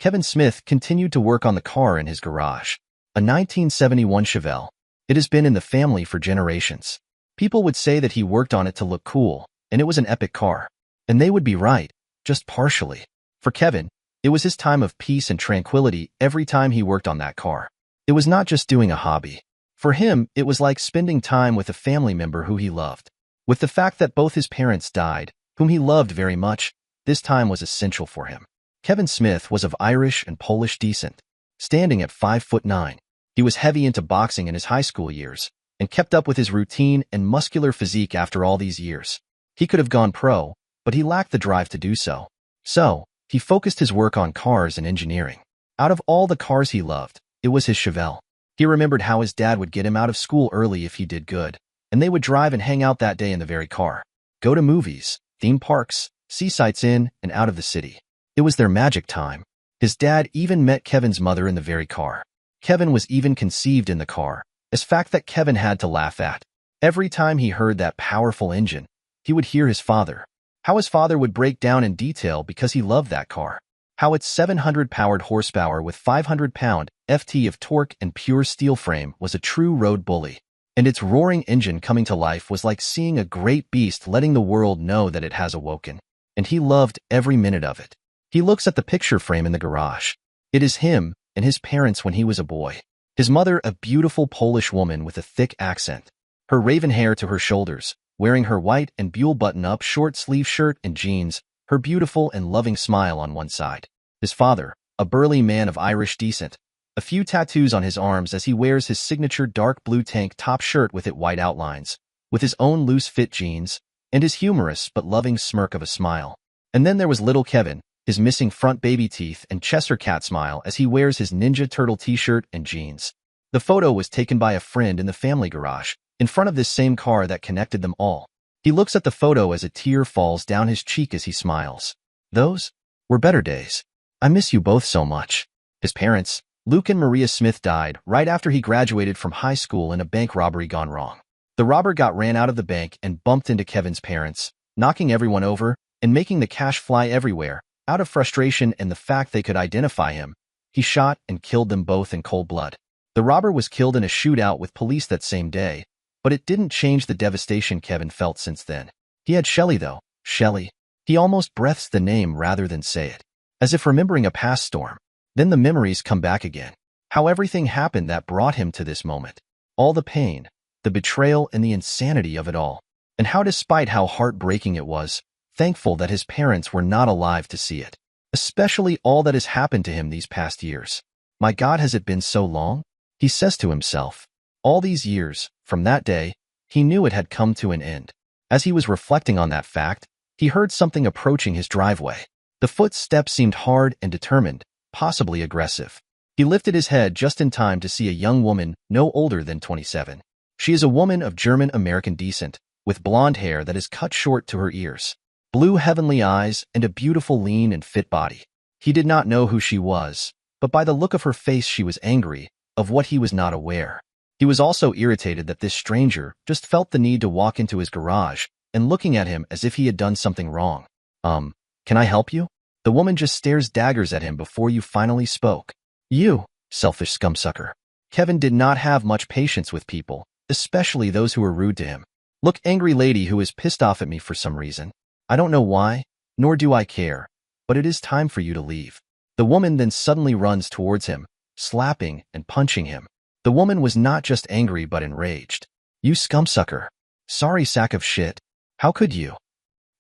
Kevin Smith continued to work on the car in his garage. A 1971 Chevelle. It has been in the family for generations. People would say that he worked on it to look cool, and it was an epic car. And they would be right, just partially. For Kevin, it was his time of peace and tranquility every time he worked on that car. It was not just doing a hobby. For him, it was like spending time with a family member who he loved. With the fact that both his parents died, whom he loved very much, this time was essential for him. Kevin Smith was of Irish and Polish descent. Standing at 5'9", he was heavy into boxing in his high school years and kept up with his routine and muscular physique after all these years. He could have gone pro, but he lacked the drive to do so. So, he focused his work on cars and engineering. Out of all the cars he loved, it was his Chevelle. He remembered how his dad would get him out of school early if he did good, and they would drive and hang out that day in the very car. Go to movies, theme parks, see sights in and out of the city. It was their magic time. His dad even met Kevin's mother in the very car. Kevin was even conceived in the car, a fact that Kevin had to laugh at. Every time he heard that powerful engine, he would hear his father. How his father would break down in detail because he loved that car. How its 700-powered horsepower with 500-pound FT of torque and pure steel frame was a true road bully. And its roaring engine coming to life was like seeing a great beast letting the world know that it has awoken. And he loved every minute of it. He looks at the picture frame in the garage. It is him and his parents when he was a boy. His mother, a beautiful Polish woman with a thick accent. Her raven hair to her shoulders, wearing her white and buell button-up short-sleeve shirt and jeans, her beautiful and loving smile on one side. His father, a burly man of Irish descent, a few tattoos on his arms as he wears his signature dark blue tank top shirt with its white outlines, with his own loose-fit jeans, and his humorous but loving smirk of a smile. And then there was little Kevin, his missing front baby teeth and Chester cat smile as he wears his Ninja Turtle t-shirt and jeans. The photo was taken by a friend in the family garage, in front of this same car that connected them all. He looks at the photo as a tear falls down his cheek as he smiles. Those were better days. I miss you both so much. His parents, Luke and Maria Smith, died right after he graduated from high school in a bank robbery gone wrong. The robber ran out of the bank and bumped into Kevin's parents, knocking everyone over and making the cash fly everywhere. Out of frustration and the fact they could identify him, he shot and killed them both in cold blood. The robber was killed in a shootout with police that same day, but it didn't change the devastation Kevin felt since then. He had Shelley though. Shelley. He almost breaths the name rather than say it, as if remembering a past storm. Then the memories come back again. How everything happened that brought him to this moment. All the pain, the betrayal, and the insanity of it all. And how, despite how heartbreaking it was, thankful that his parents were not alive to see it. Especially all that has happened to him these past years. My God, has it been so long? He says to himself. All these years, from that day, he knew it had come to an end. As he was reflecting on that fact, he heard something approaching his driveway. The footsteps seemed hard and determined, possibly aggressive. He lifted his head just in time to see a young woman no older than 27. She is a woman of German-American descent, with blonde hair that is cut short to her ears, blue heavenly eyes, and a beautiful lean and fit body. He did not know who she was, but by the look of her face she was angry, of what he was not aware. He was also irritated that this stranger just felt the need to walk into his garage and looking at him as if he had done something wrong. Can I help you? The woman just stares daggers at him before you finally spoke. You, selfish scumsucker. Kevin did not have much patience with people, especially those who were rude to him. Look, angry lady who is pissed off at me for some reason. I don't know why, nor do I care, but it is time for you to leave. The woman then suddenly runs towards him, slapping and punching him. The woman was not just angry but enraged. You scumsucker. Sorry, sack of shit. How could you?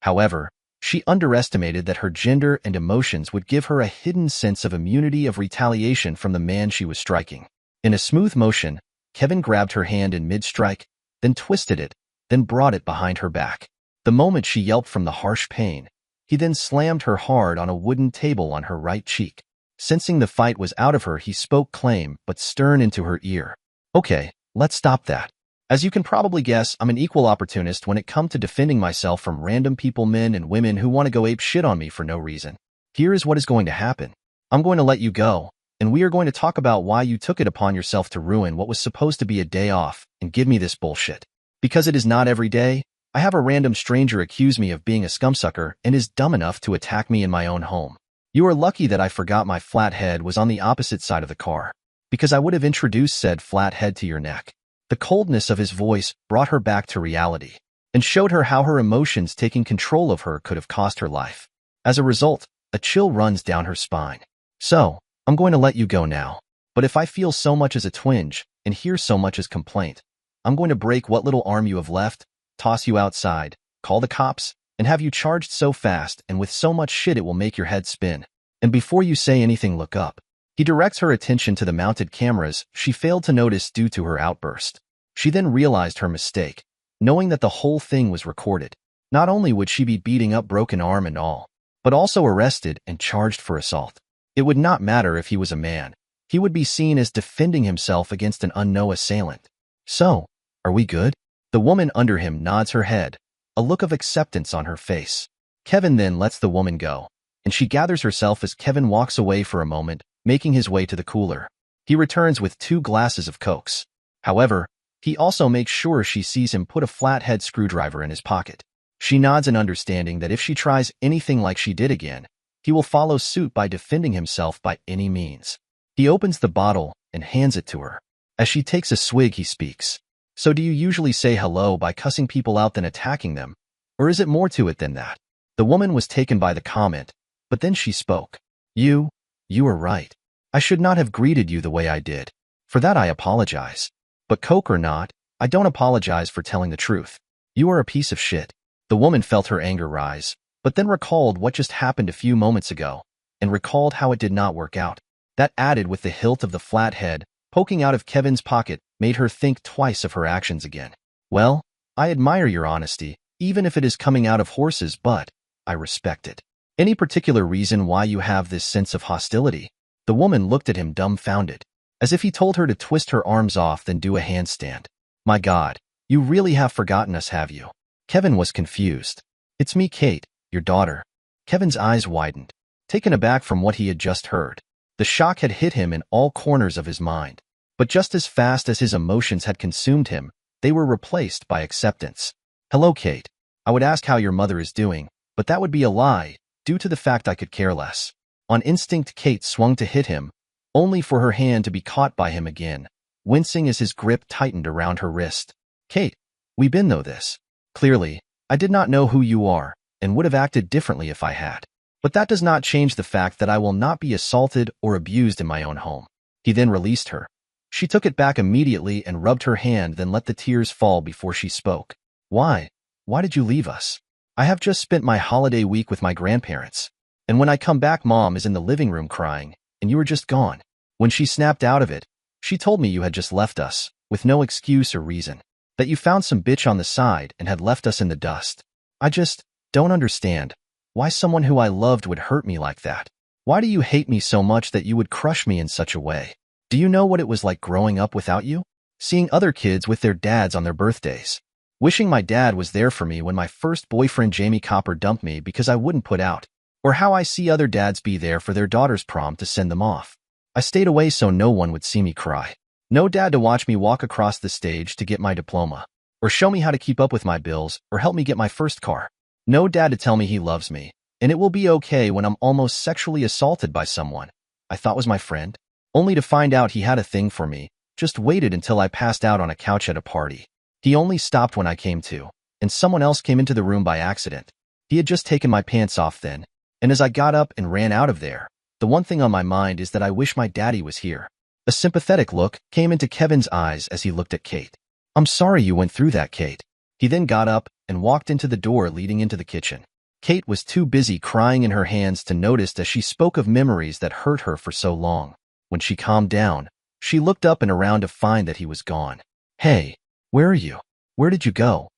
However, she underestimated that her gender and emotions would give her a hidden sense of immunity of retaliation from the man she was striking. In a smooth motion, Kevin grabbed her hand in mid-strike, then twisted it, then brought it behind her back. The moment she yelped from the harsh pain, he then slammed her hard on a wooden table on her right cheek. Sensing the fight was out of her, he spoke calm but stern into her ear. Okay, let's stop that. As you can probably guess, I'm an equal opportunist when it comes to defending myself from random people, men and women who want to go ape shit on me for no reason. Here is what is going to happen. I'm going to let you go, and we are going to talk about why you took it upon yourself to ruin what was supposed to be a day off and give me this bullshit. Because it is not every day, I have a random stranger accuse me of being a scumsucker and is dumb enough to attack me in my own home. You are lucky that I forgot my flat head was on the opposite side of the car, because I would have introduced said flat head to your neck. The coldness of his voice brought her back to reality and showed her how her emotions taking control of her could have cost her life. As a result, a chill runs down her spine. So, I'm going to let you go now. But if I feel so much as a twinge and hear so much as complaint, I'm going to break what little arm you have left, toss you outside, call the cops, and have you charged so fast and with so much shit it will make your head spin. And before you say anything, look up. He directs her attention to the mounted cameras she failed to notice due to her outburst. She then realized her mistake, knowing that the whole thing was recorded. Not only would she be beating up broken arm and all, but also arrested and charged for assault. It would not matter if he was a man. He would be seen as defending himself against an unknown assailant. So, are we good? The woman under him nods her head, a look of acceptance on her face. Kevin then lets the woman go, and she gathers herself as Kevin walks away for a moment, making his way to the cooler. He returns with 2 glasses of Cokes. However, he also makes sure she sees him put a flathead screwdriver in his pocket. She nods in understanding that if she tries anything like she did again, he will follow suit by defending himself by any means. He opens the bottle and hands it to her. As she takes a swig, he speaks. So do you usually say hello by cussing people out then attacking them? Or is it more to it than that? The woman was taken by the comment, but then she spoke. You are right. I should not have greeted you the way I did. For that I apologize. But Coke or not, I don't apologize for telling the truth. You are a piece of shit. The woman felt her anger rise, but then recalled what just happened a few moments ago, and recalled how it did not work out. That added with the hilt of the flathead poking out of Kevin's pocket made her think twice of her actions again. Well, I admire your honesty, even if it is coming out of horses, but I respect it. Any particular reason why you have this sense of hostility? The woman looked at him dumbfounded, as if he told her to twist her arms off then do a handstand. My God, you really have forgotten us, have you? Kevin was confused. It's me, Kate, your daughter. Kevin's eyes widened, taken aback from what he had just heard. The shock had hit him in all corners of his mind. But just as fast as his emotions had consumed him, they were replaced by acceptance. Hello, Kate. I would ask how your mother is doing, but that would be a lie, due to the fact I could care less. On instinct, Kate swung to hit him, only for her hand to be caught by him again, wincing as his grip tightened around her wrist. Kate, we been know this. Clearly, I did not know who you are, and would have acted differently if I had. But that does not change the fact that I will not be assaulted or abused in my own home. He then released her. She took it back immediately and rubbed her hand, then let the tears fall before she spoke. Why? Why did you leave us? I have just spent my holiday week with my grandparents. And when I come back, Mom is in the living room crying, and you were just gone. When she snapped out of it, she told me you had just left us, with no excuse or reason. That you found some bitch on the side and had left us in the dust. I just don't understand why someone who I loved would hurt me like that. Why do you hate me so much that you would crush me in such a way? Do you know what it was like growing up without you? Seeing other kids with their dads on their birthdays. Wishing my dad was there for me when my first boyfriend Jamie Copper dumped me because I wouldn't put out. Or how I see other dads be there for their daughter's prom to send them off. I stayed away so no one would see me cry. No dad to watch me walk across the stage to get my diploma. Or show me how to keep up with my bills or help me get my first car. No dad to tell me he loves me, and it will be okay when I'm almost sexually assaulted by someone I thought was my friend, only to find out he had a thing for me, just waited until I passed out on a couch at a party. He only stopped when I came to, and someone else came into the room by accident. He had just taken my pants off then, and as I got up and ran out of there, the one thing on my mind is that I wish my daddy was here. A sympathetic look came into Kevin's eyes as he looked at Kate. I'm sorry you went through that, Kate. He then got up and walked into the door leading into the kitchen. Kate was too busy crying in her hands to notice as she spoke of memories that hurt her for so long. When she calmed down, she looked up and around to find that he was gone. Hey, where are you? Where did you go?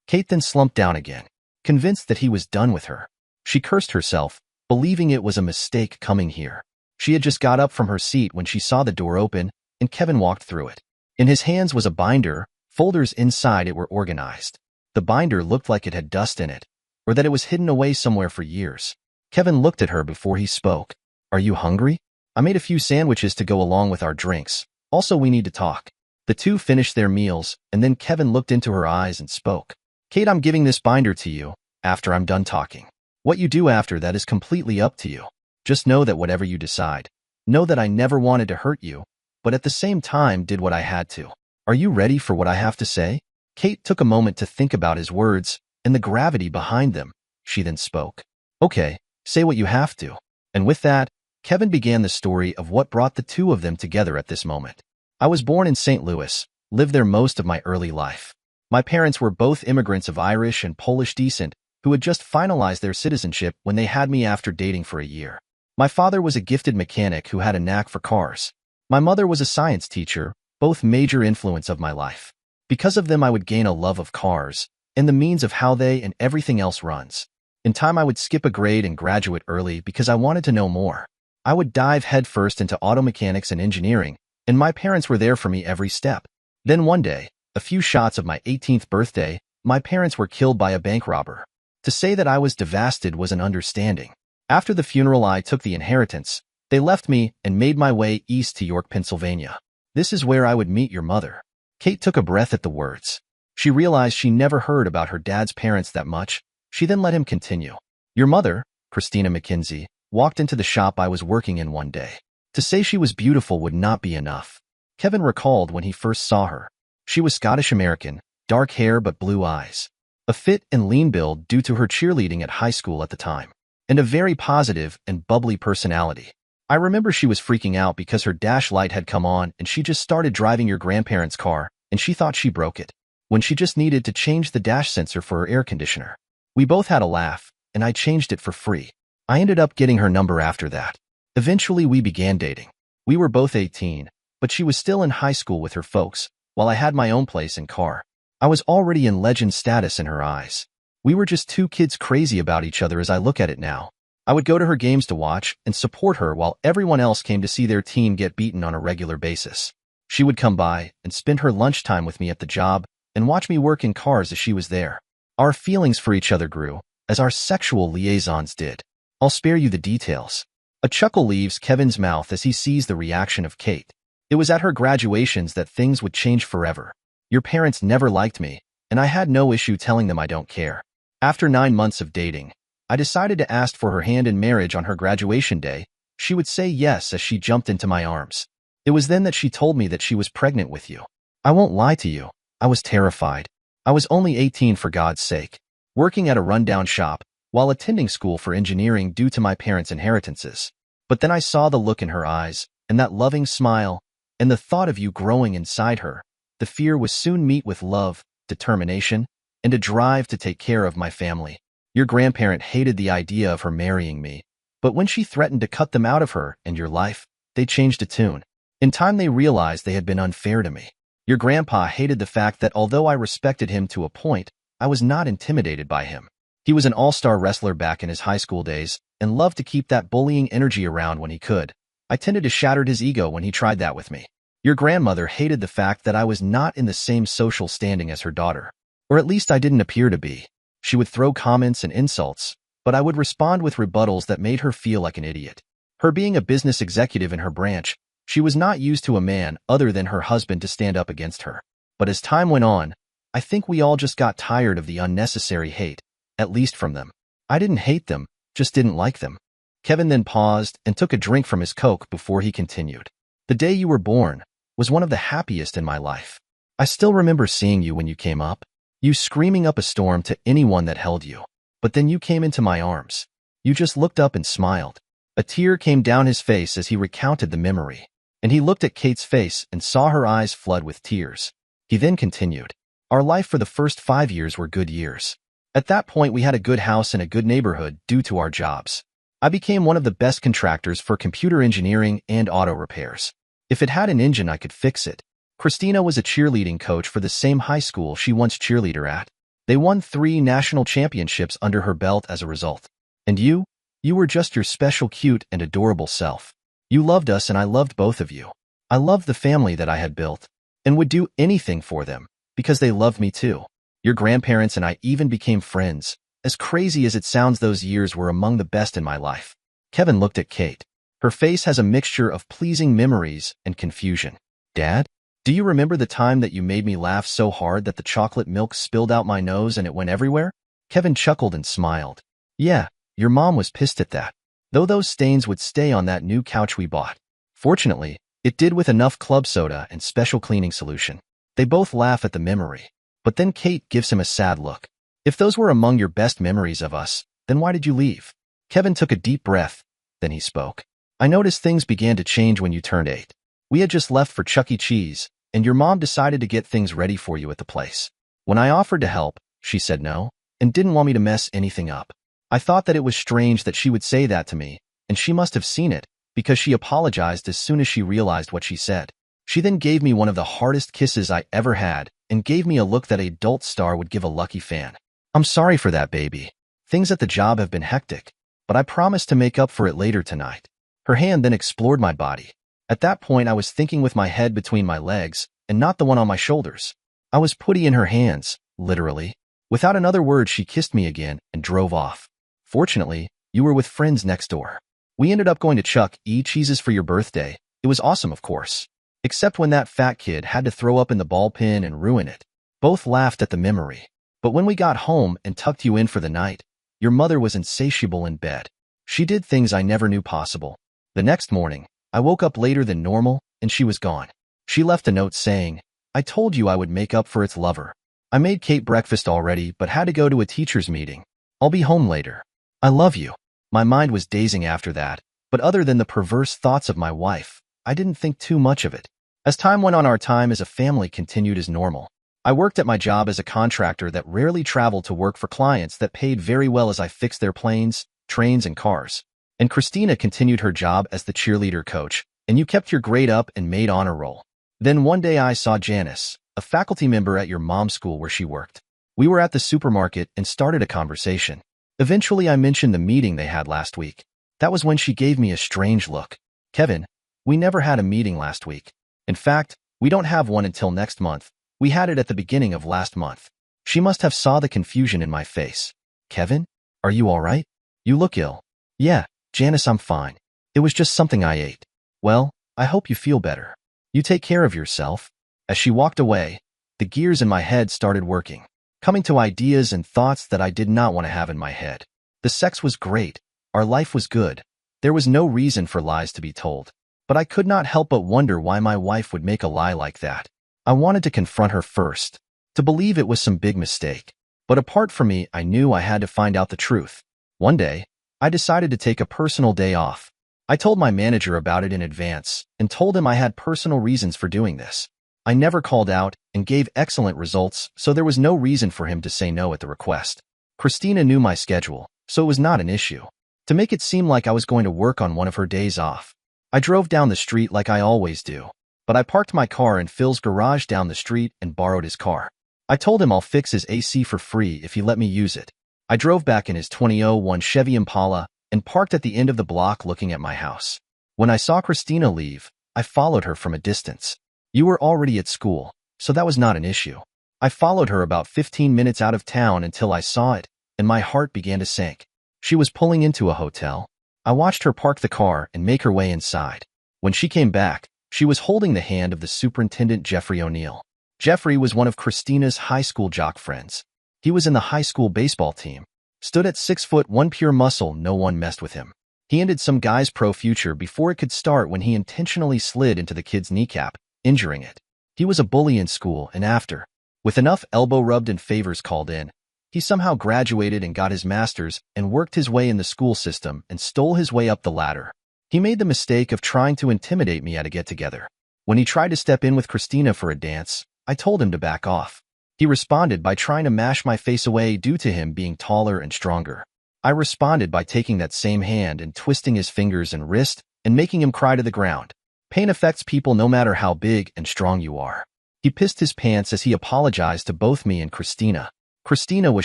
Kate then slumped down again, convinced that he was done with her. She cursed herself, believing it was a mistake coming here. She had just got up from her seat when she saw the door open, and Kevin walked through it. In his hands was a binder, folders inside it were organized. The binder looked like it had dust in it, or that it was hidden away somewhere for years. Kevin looked at her before he spoke. Are you hungry? I made a few sandwiches to go along with our drinks. Also, we need to talk. The two finished their meals, and then Kevin looked into her eyes and spoke. Kate, I'm giving this binder to you, after I'm done talking. What you do after that is completely up to you. Just know that whatever you decide, know that I never wanted to hurt you, but at the same time did what I had to. Are you ready for what I have to say? Kate took a moment to think about his words and the gravity behind them. She then spoke. Okay, say what you have to. And with that, Kevin began the story of what brought the two of them together at this moment. I was born in St. Louis, lived there most of my early life. My parents were both immigrants of Irish and Polish descent who had just finalized their citizenship when they had me after dating for a year. My father was a gifted mechanic who had a knack for cars. My mother was a science teacher, both major influence of my life. Because of them I would gain a love of cars and the means of how they and everything else runs. In time I would skip a grade and graduate early because I wanted to know more. I would dive headfirst into auto mechanics and engineering, and my parents were there for me every step. Then one day, a few shots of my 18th birthday, my parents were killed by a bank robber. To say that I was devastated was an understanding. After the funeral I took the inheritance. They left me and made my way east to York, Pennsylvania. This is where I would meet your mother. Kate took a breath at the words. She realized she never heard about her dad's parents that much. She then let him continue. Your mother, Christina McKenzie, walked into the shop I was working in one day. To say she was beautiful would not be enough. Kevin recalled when he first saw her. She was Scottish-American, dark hair but blue eyes. A fit and lean build due to her cheerleading at high school at the time. And a very positive and bubbly personality. I remember she was freaking out because her dash light had come on and she just started driving your grandparents' car and she thought she broke it, when she just needed to change the dash sensor for her air conditioner. We both had a laugh, and I changed it for free. I ended up getting her number after that. Eventually we began dating. We were both 18, but she was still in high school with her folks, while I had my own place and car. I was already in legend status in her eyes. We were just two kids crazy about each other as I look at it now. I would go to her games to watch and support her while everyone else came to see their team get beaten on a regular basis. She would come by and spend her lunchtime with me at the job and watch me work in cars as she was there. Our feelings for each other grew, as our sexual liaisons did. I'll spare you the details. A chuckle leaves Kevin's mouth as he sees the reaction of Kate. It was at her graduations that things would change forever. Your parents never liked me, and I had no issue telling them I don't care. After 9 months of dating, I decided to ask for her hand in marriage on her graduation day. She would say yes as she jumped into my arms. It was then that she told me that she was pregnant with you. I won't lie to you, I was terrified. I was only 18 for God's sake, working at a rundown shop, while attending school for engineering due to my parents' inheritances. But then I saw the look in her eyes, and that loving smile, and the thought of you growing inside her. The fear was soon met with love, determination, and a drive to take care of my family. Your grandparent hated the idea of her marrying me, but when she threatened to cut them out of her and your life, they changed a tune. In time they realized they had been unfair to me. Your grandpa hated the fact that although I respected him to a point, I was not intimidated by him. He was an all-star wrestler back in his high school days and loved to keep that bullying energy around when he could. I tended to shatter his ego when he tried that with me. Your grandmother hated the fact that I was not in the same social standing as her daughter, or at least I didn't appear to be. She would throw comments and insults, but I would respond with rebuttals that made her feel like an idiot. Her being a business executive in her branch, she was not used to a man other than her husband to stand up against her. But as time went on, I think we all just got tired of the unnecessary hate, at least from them. I didn't hate them, just didn't like them. Kevin then paused and took a drink from his Coke before he continued. The day you were born was one of the happiest in my life. I still remember seeing you when you came up, you screaming up a storm to anyone that held you. But then you came into my arms. You just looked up and smiled. A tear came down his face as he recounted the memory, and he looked at Kate's face and saw her eyes flood with tears. He then continued. Our life for the first 5 years were good years. At that point we had a good house in a good neighborhood due to our jobs. I became one of the best contractors for computer engineering and auto repairs. If it had an engine I could fix it. Christina was a cheerleading coach for the same high school she once cheerleader at. They won 3 national championships under her belt as a result. And you were just your special, cute, and adorable self. You loved us and I loved both of you. I loved the family that I had built, and would do anything for them, because they loved me too. Your grandparents and I even became friends. As crazy as it sounds, those years were among the best in my life. Kevin looked at Kate. Her face has a mixture of pleasing memories and confusion. Dad? Do you remember the time that you made me laugh so hard that the chocolate milk spilled out my nose and it went everywhere? Kevin chuckled and smiled. Yeah, your mom was pissed at that. though those stains would stay on that new couch we bought. Fortunately, it did with enough club soda and special cleaning solution. They both laugh at the memory, but then Kate gives him a sad look. If those were among your best memories of us, then why did you leave? Kevin took a deep breath, then he spoke. I noticed things began to change when you turned 8. We had just left for Chuck E. Cheese, and your mom decided to get things ready for you at the place. When I offered to help, she said no, and didn't want me to mess anything up. I thought that it was strange that she would say that to me, and she must have seen it, because she apologized as soon as she realized what she said. She then gave me one of the hardest kisses I ever had, and gave me a look that a adult star would give a lucky fan. I'm sorry for that, baby. Things at the job have been hectic, but I promise to make up for it later tonight. Her hand then explored my body. At that point, I was thinking with my head between my legs, and not the one on my shoulders. I was putty in her hands, literally. Without another word, she kissed me again and drove off. Fortunately, you were with friends next door. We ended up going to Chuck E. Cheese's for your birthday. It was awesome, of course. Except when that fat kid had to throw up in the ball pit and ruin it. Both laughed at the memory. But when we got home and tucked you in for the night, your mother was insatiable in bed. She did things I never knew possible. The next morning, I woke up later than normal, and she was gone. She left a note saying, I told you I would make up for its lover. I made Kate breakfast already, but had to go to a teacher's meeting. I'll be home later. I love you. My mind was dazing after that, but other than the perverse thoughts of my wife, I didn't think too much of it. As time went on, our time as a family continued as normal. I worked at my job as a contractor that rarely traveled to work for clients that paid very well as I fixed their planes, trains, and cars. And Christina continued her job as the cheerleader coach, and you kept your grade up and made honor roll. Then one day I saw Janice, a faculty member at your mom's school where she worked. We were at the supermarket and started a conversation. Eventually I mentioned the meeting they had last week. That was when she gave me a strange look. Kevin, we never had a meeting last week. In fact, we don't have one until next month. We had it at the beginning of last month. She must have saw the confusion in my face. Kevin, are you all right? You look ill. Yeah, Janice, I'm fine. It was just something I ate. Well, I hope you feel better. You take care of yourself. As she walked away, the gears in my head started working, coming to ideas and thoughts that I did not want to have in my head. The sex was great. Our life was good. There was no reason for lies to be told. But I could not help but wonder why my wife would make a lie like that. I wanted to confront her first, to believe it was some big mistake. But apart from me, I knew I had to find out the truth. One day, I decided to take a personal day off. I told my manager about it in advance and told him I had personal reasons for doing this. I never called out and gave excellent results, so there was no reason for him to say no at the request. Christina knew my schedule, so it was not an issue. To make it seem like I was going to work on one of her days off, I drove down the street like I always do. But I parked my car in Phil's garage down the street and borrowed his car. I told him I'll fix his AC for free if he let me use it. I drove back in his 2001 Chevy Impala and parked at the end of the block looking at my house. When I saw Christina leave, I followed her from a distance. You were already at school, so that was not an issue. I followed her about 15 minutes out of town until I saw it, and my heart began to sink. She was pulling into a hotel. I watched her park the car and make her way inside. When she came back, she was holding the hand of the superintendent, Jeffrey O'Neill. Jeffrey was one of Christina's high school jock friends. He was in the high school baseball team. Stood at 6'1", pure muscle, no one messed with him. He ended some guy's pro future before it could start when he intentionally slid into the kid's kneecap, injuring it. He was a bully in school, and after, with enough elbow rubbed and favors called in, he somehow graduated and got his master's and worked his way in the school system and stole his way up the ladder. He made the mistake of trying to intimidate me at a get-together. When he tried to step in with Christina for a dance, I told him to back off. He responded by trying to mash my face away due to him being taller and stronger. I responded by taking that same hand and twisting his fingers and wrist and making him cry to the ground. Pain affects people no matter how big and strong you are. He pissed his pants as he apologized to both me and Christina. Christina was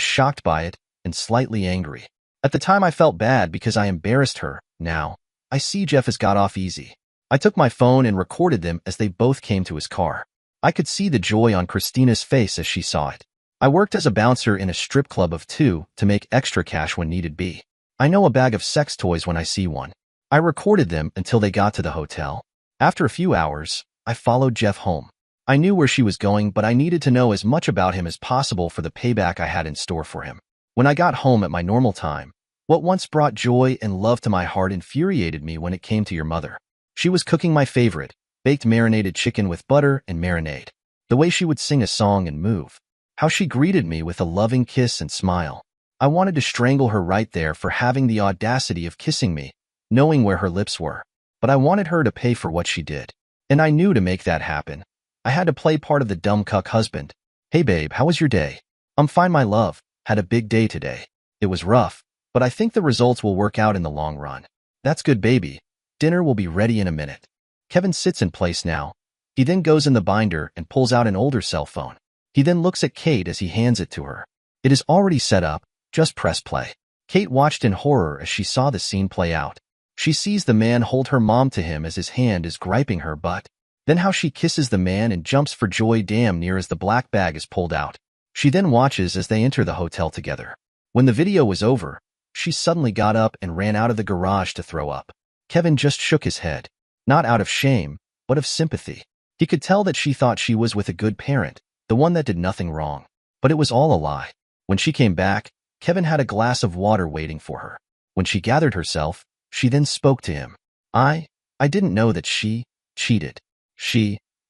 shocked by it and slightly angry. At the time I felt bad because I embarrassed her. Now, I see Jeff has got off easy. I took my phone and recorded them as they both came to his car. I could see the joy on Christina's face as she saw it. I worked as a bouncer in a strip club of 2 to make extra cash when needed be. I know a bag of sex toys when I see one. I recorded them until they got to the hotel. After a few hours, I followed Jeff home. I knew where she was going, but I needed to know as much about him as possible for the payback I had in store for him. When I got home at my normal time, What once brought joy and love to my heart infuriated me when it came to your mother. She was cooking my favorite, baked marinated chicken with butter and marinade. The way she would sing a song and move. How she greeted me with a loving kiss and smile. I wanted to strangle her right there for having the audacity of kissing me, knowing where her lips were. But I wanted her to pay for what she did. And I knew to make that happen, I had to play part of the dumb cuck husband. Hey babe, how was your day? I'm fine, my love. Had a big day today. It was rough, but I think the results will work out in the long run. That's good, baby. Dinner will be ready in a minute. Kevin sits in place now. He then goes in the binder and pulls out an older cell phone. He then looks at Kate as he hands it to her. It is already set up, just press play. Kate watched in horror as she saw the scene play out. She sees the man hold her mom to him as his hand is griping her butt. Then how she kisses the man and jumps for joy damn near as the black bag is pulled out. She then watches as they enter the hotel together. When the video was over, she suddenly got up and ran out of the garage to throw up. Kevin just shook his head. Not out of shame, but of sympathy. He could tell that she thought she was with a good parent, the one that did nothing wrong. But it was all a lie. When she came back, Kevin had a glass of water waiting for her. When she gathered herself, she then spoke to him. I didn't know that she cheated.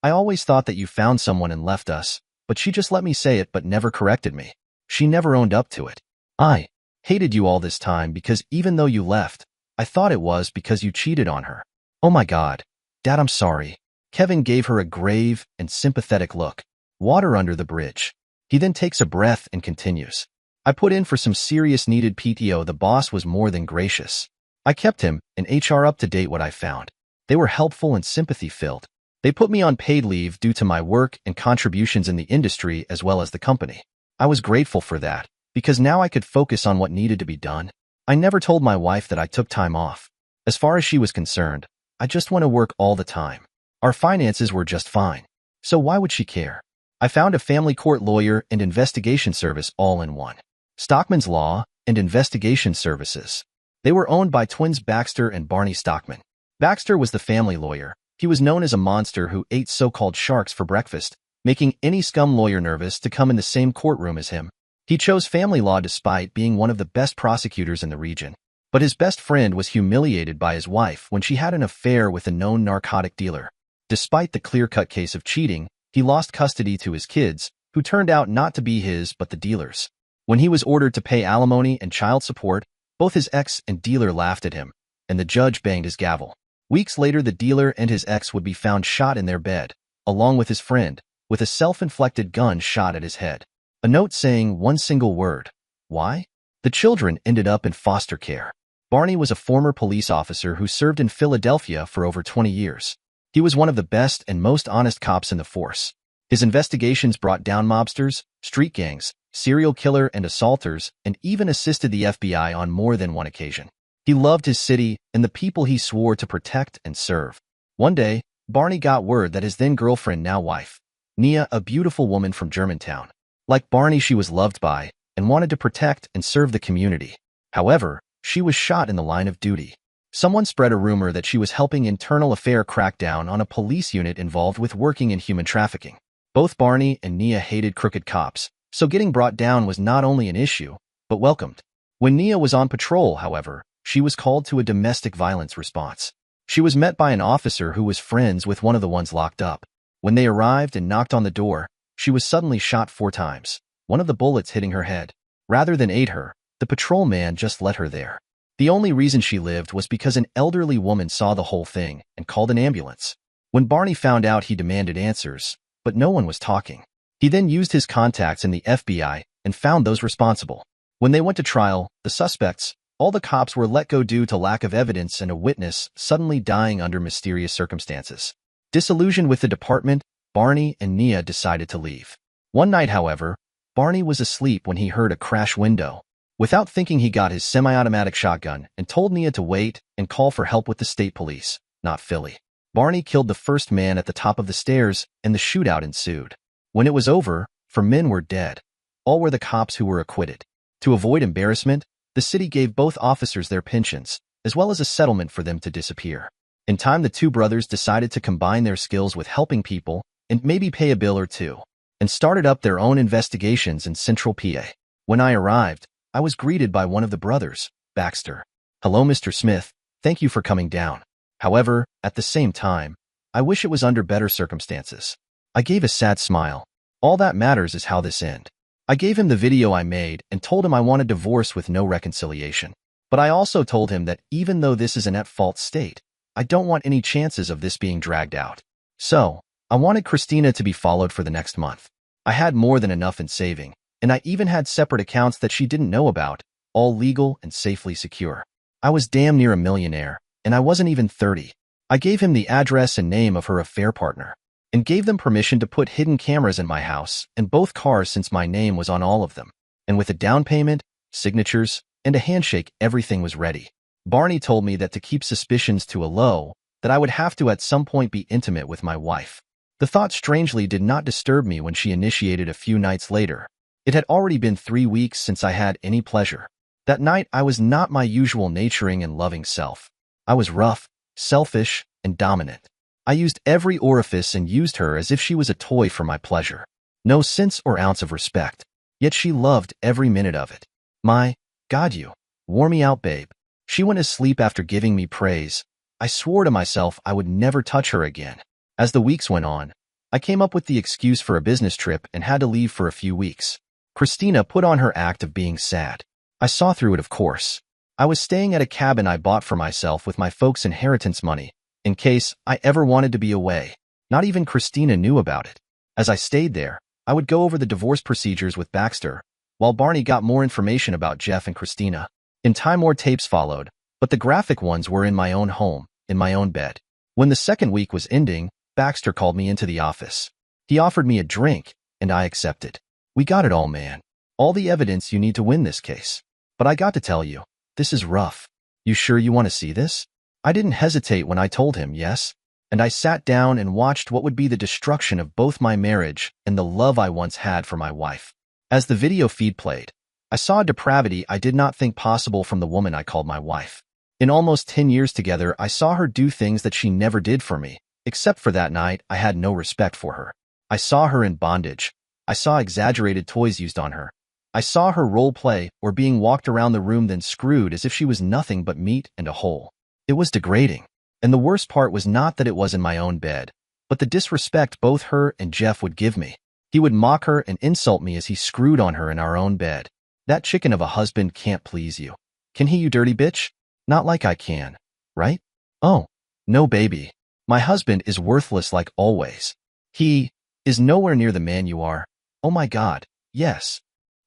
I always thought that you found someone and left us, but she just let me say it but never corrected me. She never owned up to it. I hated you all this time because even though you left, I thought it was because you cheated on her. Oh my God. Dad, I'm sorry. Kevin gave her a grave and sympathetic look. Water under the bridge. He then takes a breath and continues. I put in for some serious needed PTO. The boss was more than gracious. I kept him and HR up to date what I found. They were helpful and sympathy-filled. They put me on paid leave due to my work and contributions in the industry as well as the company. I was grateful for that, because now I could focus on what needed to be done. I never told my wife that I took time off. As far as she was concerned, I just went to work all the time. Our finances were just fine. So why would she care? I found a family court lawyer and investigation service all in one. Stockman's Law and Investigation Services. They were owned by twins Baxter and Barney Stockman. Baxter was the family lawyer. He was known as a monster who ate so-called sharks for breakfast, making any scum lawyer nervous to come in the same courtroom as him. He chose family law despite being one of the best prosecutors in the region. But his best friend was humiliated by his wife when she had an affair with a known narcotic dealer. Despite the clear-cut case of cheating, he lost custody to his kids, who turned out not to be his but the dealer's. When he was ordered to pay alimony and child support, both his ex and dealer laughed at him, and the judge banged his gavel. Weeks later, the dealer and his ex would be found shot in their bed, along with his friend, with a self-inflicted gun shot at his head. A note saying one single word. Why? The children ended up in foster care. Barney was a former police officer who served in Philadelphia for over 20 years. He was one of the best and most honest cops in the force. His investigations brought down mobsters, street gangs, serial killer and assaulters, and even assisted the FBI on more than one occasion. He loved his city and the people he swore to protect and serve. One day, Barney got word that his then-girlfriend, now wife, Nia, a beautiful woman from Germantown. Like Barney, she was loved by and wanted to protect and serve the community. However, she was shot in the line of duty. Someone spread a rumor that she was helping internal affair crackdown on a police unit involved with working in human trafficking. Both Barney and Nia hated crooked cops, so getting brought down was not only an issue, but welcomed. When Nia was on patrol, however, she was called to a domestic violence response. She was met by an officer who was friends with one of the ones locked up. When they arrived and knocked on the door, she was suddenly shot 4 times, one of the bullets hitting her head. Rather than aid her, the patrolman just let her there. The only reason she lived was because an elderly woman saw the whole thing and called an ambulance. When Barney found out, he demanded answers, but no one was talking. He then used his contacts in the FBI and found those responsible. When they went to trial, the suspects, all the cops, were let go due to lack of evidence and a witness suddenly dying under mysterious circumstances. Disillusioned with the department, Barney and Nia decided to leave. One night, however, Barney was asleep when he heard a crash window. Without thinking, he got his semi-automatic shotgun and told Nia to wait and call for help with the state police, not Philly. Barney killed the first man at the top of the stairs, and the shootout ensued. When it was over, 4 men were dead. All were the cops who were acquitted. To avoid embarrassment, the city gave both officers their pensions, as well as a settlement for them to disappear. In time, the 2 brothers decided to combine their skills with helping people and maybe pay a bill or two, and started up their own investigations in Central PA. When I arrived, I was greeted by one of the brothers, Baxter. Hello, Mr. Smith. Thank you for coming down. However, at the same time, I wish it was under better circumstances. I gave a sad smile. All that matters is how this ends. I gave him the video I made and told him I want a divorce with no reconciliation. But I also told him that even though this is an at-fault state, I don't want any chances of this being dragged out. So, I wanted Christina to be followed for the next month. I had more than enough in saving, and I even had separate accounts that she didn't know about, all legal and safely secure. I was damn near a millionaire, and I wasn't even 30. I gave him the address and name of her affair partner, and gave them permission to put hidden cameras in my house and both cars since my name was on all of them. And with a down payment, signatures, and a handshake, everything was ready. Barney told me that to keep suspicions to a low, that I would have to at some point be intimate with my wife. The thought strangely did not disturb me when she initiated a few nights later. It had already been 3 weeks since I had any pleasure. That night I was not my usual nurturing and loving self. I was rough, selfish, and dominant. I used every orifice and used her as if she was a toy for my pleasure. No sense or ounce of respect. Yet she loved every minute of it. My God, you wore me out, babe. She went to sleep after giving me praise. I swore to myself I would never touch her again. As the weeks went on, I came up with the excuse for a business trip and had to leave for a few weeks. Christina put on her act of being sad. I saw through it, of course. I was staying at a cabin I bought for myself with my folks' inheritance money, in case I ever wanted to be away. Not even Christina knew about it. As I stayed there, I would go over the divorce procedures with Baxter, while Barney got more information about Jeff and Christina. In time, more tapes followed, but the graphic ones were in my own home, in my own bed. When the second week was ending, Baxter called me into the office. He offered me a drink, and I accepted. We got it all, man. All the evidence you need to win this case. But I got to tell you, this is rough. You sure you want to see this? I didn't hesitate when I told him yes, and I sat down and watched what would be the destruction of both my marriage and the love I once had for my wife. As the video feed played, I saw a depravity I did not think possible from the woman I called my wife. In almost 10 years together, I saw her do things that she never did for me. Except for that night, I had no respect for her. I saw her in bondage. I saw exaggerated toys used on her. I saw her role play or being walked around the room then screwed as if she was nothing but meat and a hole. It was degrading. And the worst part was not that it was in my own bed, but the disrespect both her and Jeff would give me. He would mock her and insult me as he screwed on her in our own bed. That chicken of a husband can't please you. Can he, you dirty bitch? Not like I can, right? Oh, no, baby. My husband is worthless like always. He is nowhere near the man you are. Oh my God, yes.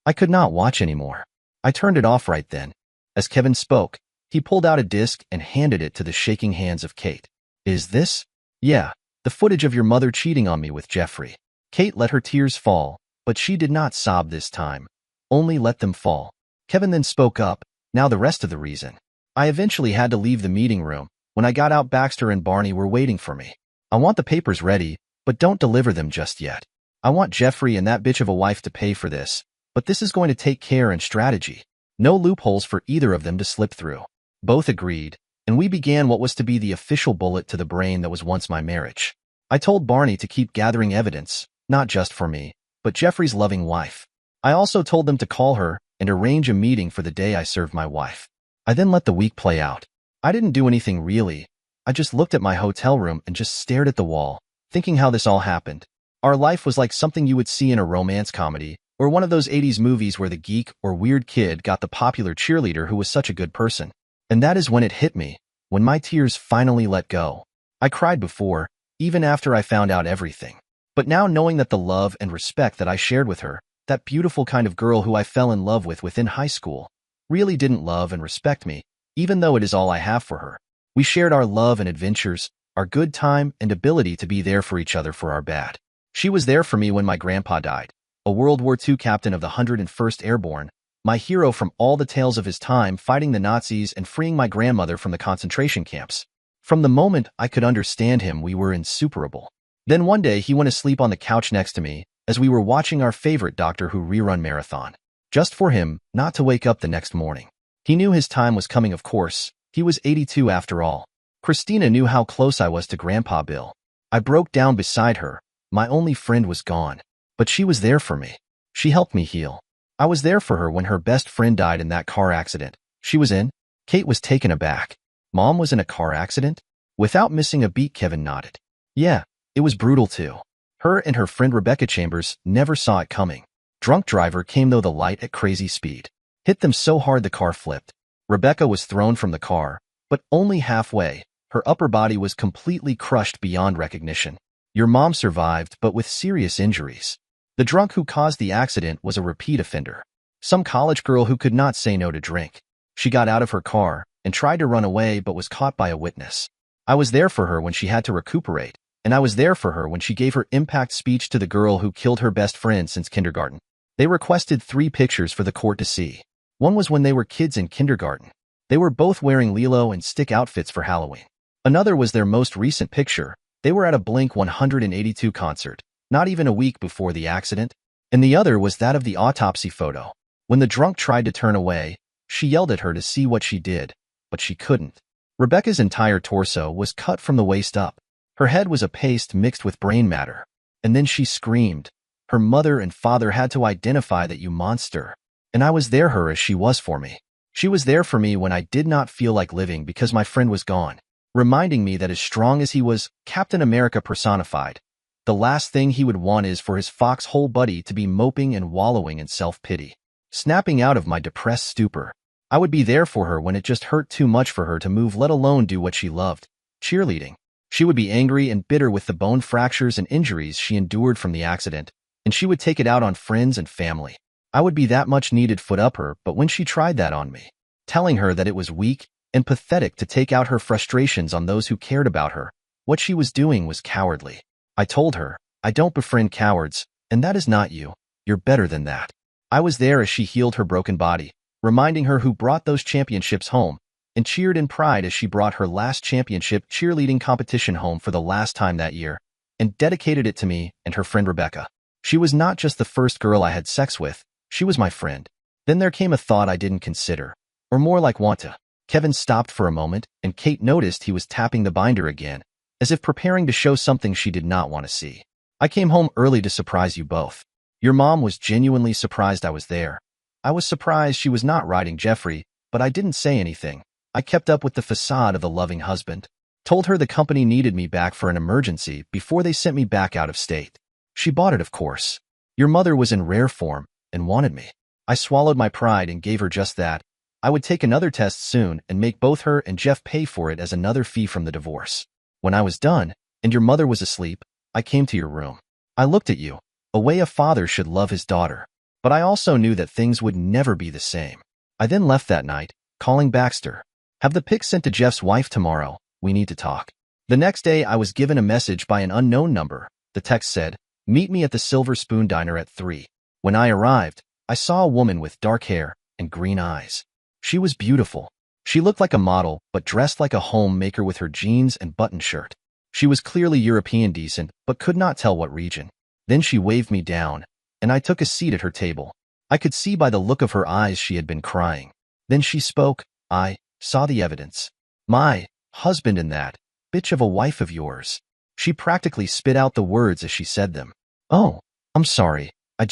I could not watch anymore. I turned it off right then. As Kevin spoke, he pulled out a disc and handed it to the shaking hands of Kate. Is this? Yeah, the footage of your mother cheating on me with Jeffrey. Kate let her tears fall, but she did not sob this time. Only let them fall. Kevin then spoke up, now the rest of the reason. I eventually had to leave the meeting room. When I got out, Baxter and Barney were waiting for me. I want the papers ready, but don't deliver them just yet. I want Jeffrey and that bitch of a wife to pay for this, but this is going to take care and strategy. No loopholes for either of them to slip through. Both agreed, and we began what was to be the official bullet to the brain that was once my marriage. I told Barney to keep gathering evidence, not just for me, but Jeffrey's loving wife. I also told them to call her and arrange a meeting for the day I served my wife. I then let the week play out. I didn't do anything really. I just looked at my hotel room and just stared at the wall, thinking how this all happened. Our life was like something you would see in a romance comedy, or one of those 80s movies where the geek or weird kid got the popular cheerleader who was such a good person. And that is when it hit me, when my tears finally let go. I cried before, even after I found out everything. But now knowing that the love and respect that I shared with her, that beautiful kind of girl who I fell in love with within high school, really didn't love and respect me, even though it is all I have for her. We shared our love and adventures, our good time and ability to be there for each other for our bad. She was there for me when my grandpa died, a World War II captain of the 101st Airborne, my hero from all the tales of his time fighting the Nazis and freeing my grandmother from the concentration camps. From the moment I could understand him, we were inseparable. Then one day he went to sleep on the couch next to me as we were watching our favorite Doctor Who rerun marathon, just for him not to wake up the next morning. He knew his time was coming, of course. He was 82 after all. Christina knew how close I was to Grandpa Bill. I broke down beside her. My only friend was gone, but she was there for me. She helped me heal. I was there for her when her best friend died in that car accident. She was in Kate was taken aback. Mom was in a car accident? Without missing a beat, Kevin nodded. Yeah, it was brutal too. Her and her friend Rebecca Chambers never saw it coming. Drunk driver came though the light at crazy speed. Hit them so hard the car flipped. Rebecca was thrown from the car, but only halfway. Her upper body was completely crushed beyond recognition. Your mom survived, but with serious injuries. The drunk who caused the accident was a repeat offender. Some college girl who could not say no to drink. She got out of her car and tried to run away but was caught by a witness. I was there for her when she had to recuperate, and I was there for her when she gave her impact speech to the girl who killed her best friend since kindergarten. They requested 3 pictures for the court to see. One was when they were kids in kindergarten. They were both wearing Lilo and Stick outfits for Halloween. Another was their most recent picture. They were at a Blink-182 concert, not even a week before the accident. And the other was that of the autopsy photo. When the drunk tried to turn away, she yelled at her to see what she did, but she couldn't. Rebecca's entire torso was cut from the waist up. Her head was a paste mixed with brain matter. And then she screamed. Her mother and father had to identify that you monster. And I was there her as she was for me. She was there for me when I did not feel like living because my friend was gone, reminding me that as strong as he was, Captain America personified, the last thing he would want is for his foxhole buddy to be moping and wallowing in self-pity. Snapping out of my depressed stupor, I would be there for her when it just hurt too much for her to move, let alone do what she loved, cheerleading. She would be angry and bitter with the bone fractures and injuries she endured from the accident, and she would take it out on friends and family. I would be that much needed foot-upper, but when she tried that on me, telling her that it was weak and pathetic to take out her frustrations on those who cared about her, what she was doing was cowardly. I told her, I don't befriend cowards, and that is not you. You're better than that. I was there as she healed her broken body, reminding her who brought those championships home, and cheered in pride as she brought her last championship cheerleading competition home for the last time that year, and dedicated it to me and her friend Rebecca. She was not just the first girl I had sex with, she was my friend. Then there came a thought I didn't consider, or more like want to. Kevin stopped for a moment, and Kate noticed he was tapping the binder again, as if preparing to show something she did not want to see. I came home early to surprise you both. Your mom was genuinely surprised I was there. I was surprised she was not riding Jeffrey, but I didn't say anything. I kept up with the facade of a loving husband. Told her the company needed me back for an emergency before they sent me back out of state. She bought it, of course. Your mother was in rare form and wanted me. I swallowed my pride and gave her just that. I would take another test soon and make both her and Jeff pay for it as another fee from the divorce. When I was done, and your mother was asleep, I came to your room. I looked at you, a way a father should love his daughter. But I also knew that things would never be the same. I then left that night, calling Baxter. Have the pic sent to Jeff's wife tomorrow. We need to talk. The next day, I was given a message by an unknown number. The text said, meet me at the Silver Spoon Diner at 3. When I arrived, I saw a woman with dark hair and green eyes. She was beautiful. She looked like a model, but dressed like a homemaker with her jeans and button shirt. She was clearly European decent, but could not tell what region. Then she waved me down, and I took a seat at her table. I could see by the look of her eyes she had been crying. Then she spoke. I saw the evidence. My husband and that bitch of a wife of yours. She practically spit out the words as she said them. Oh, I'm sorry. I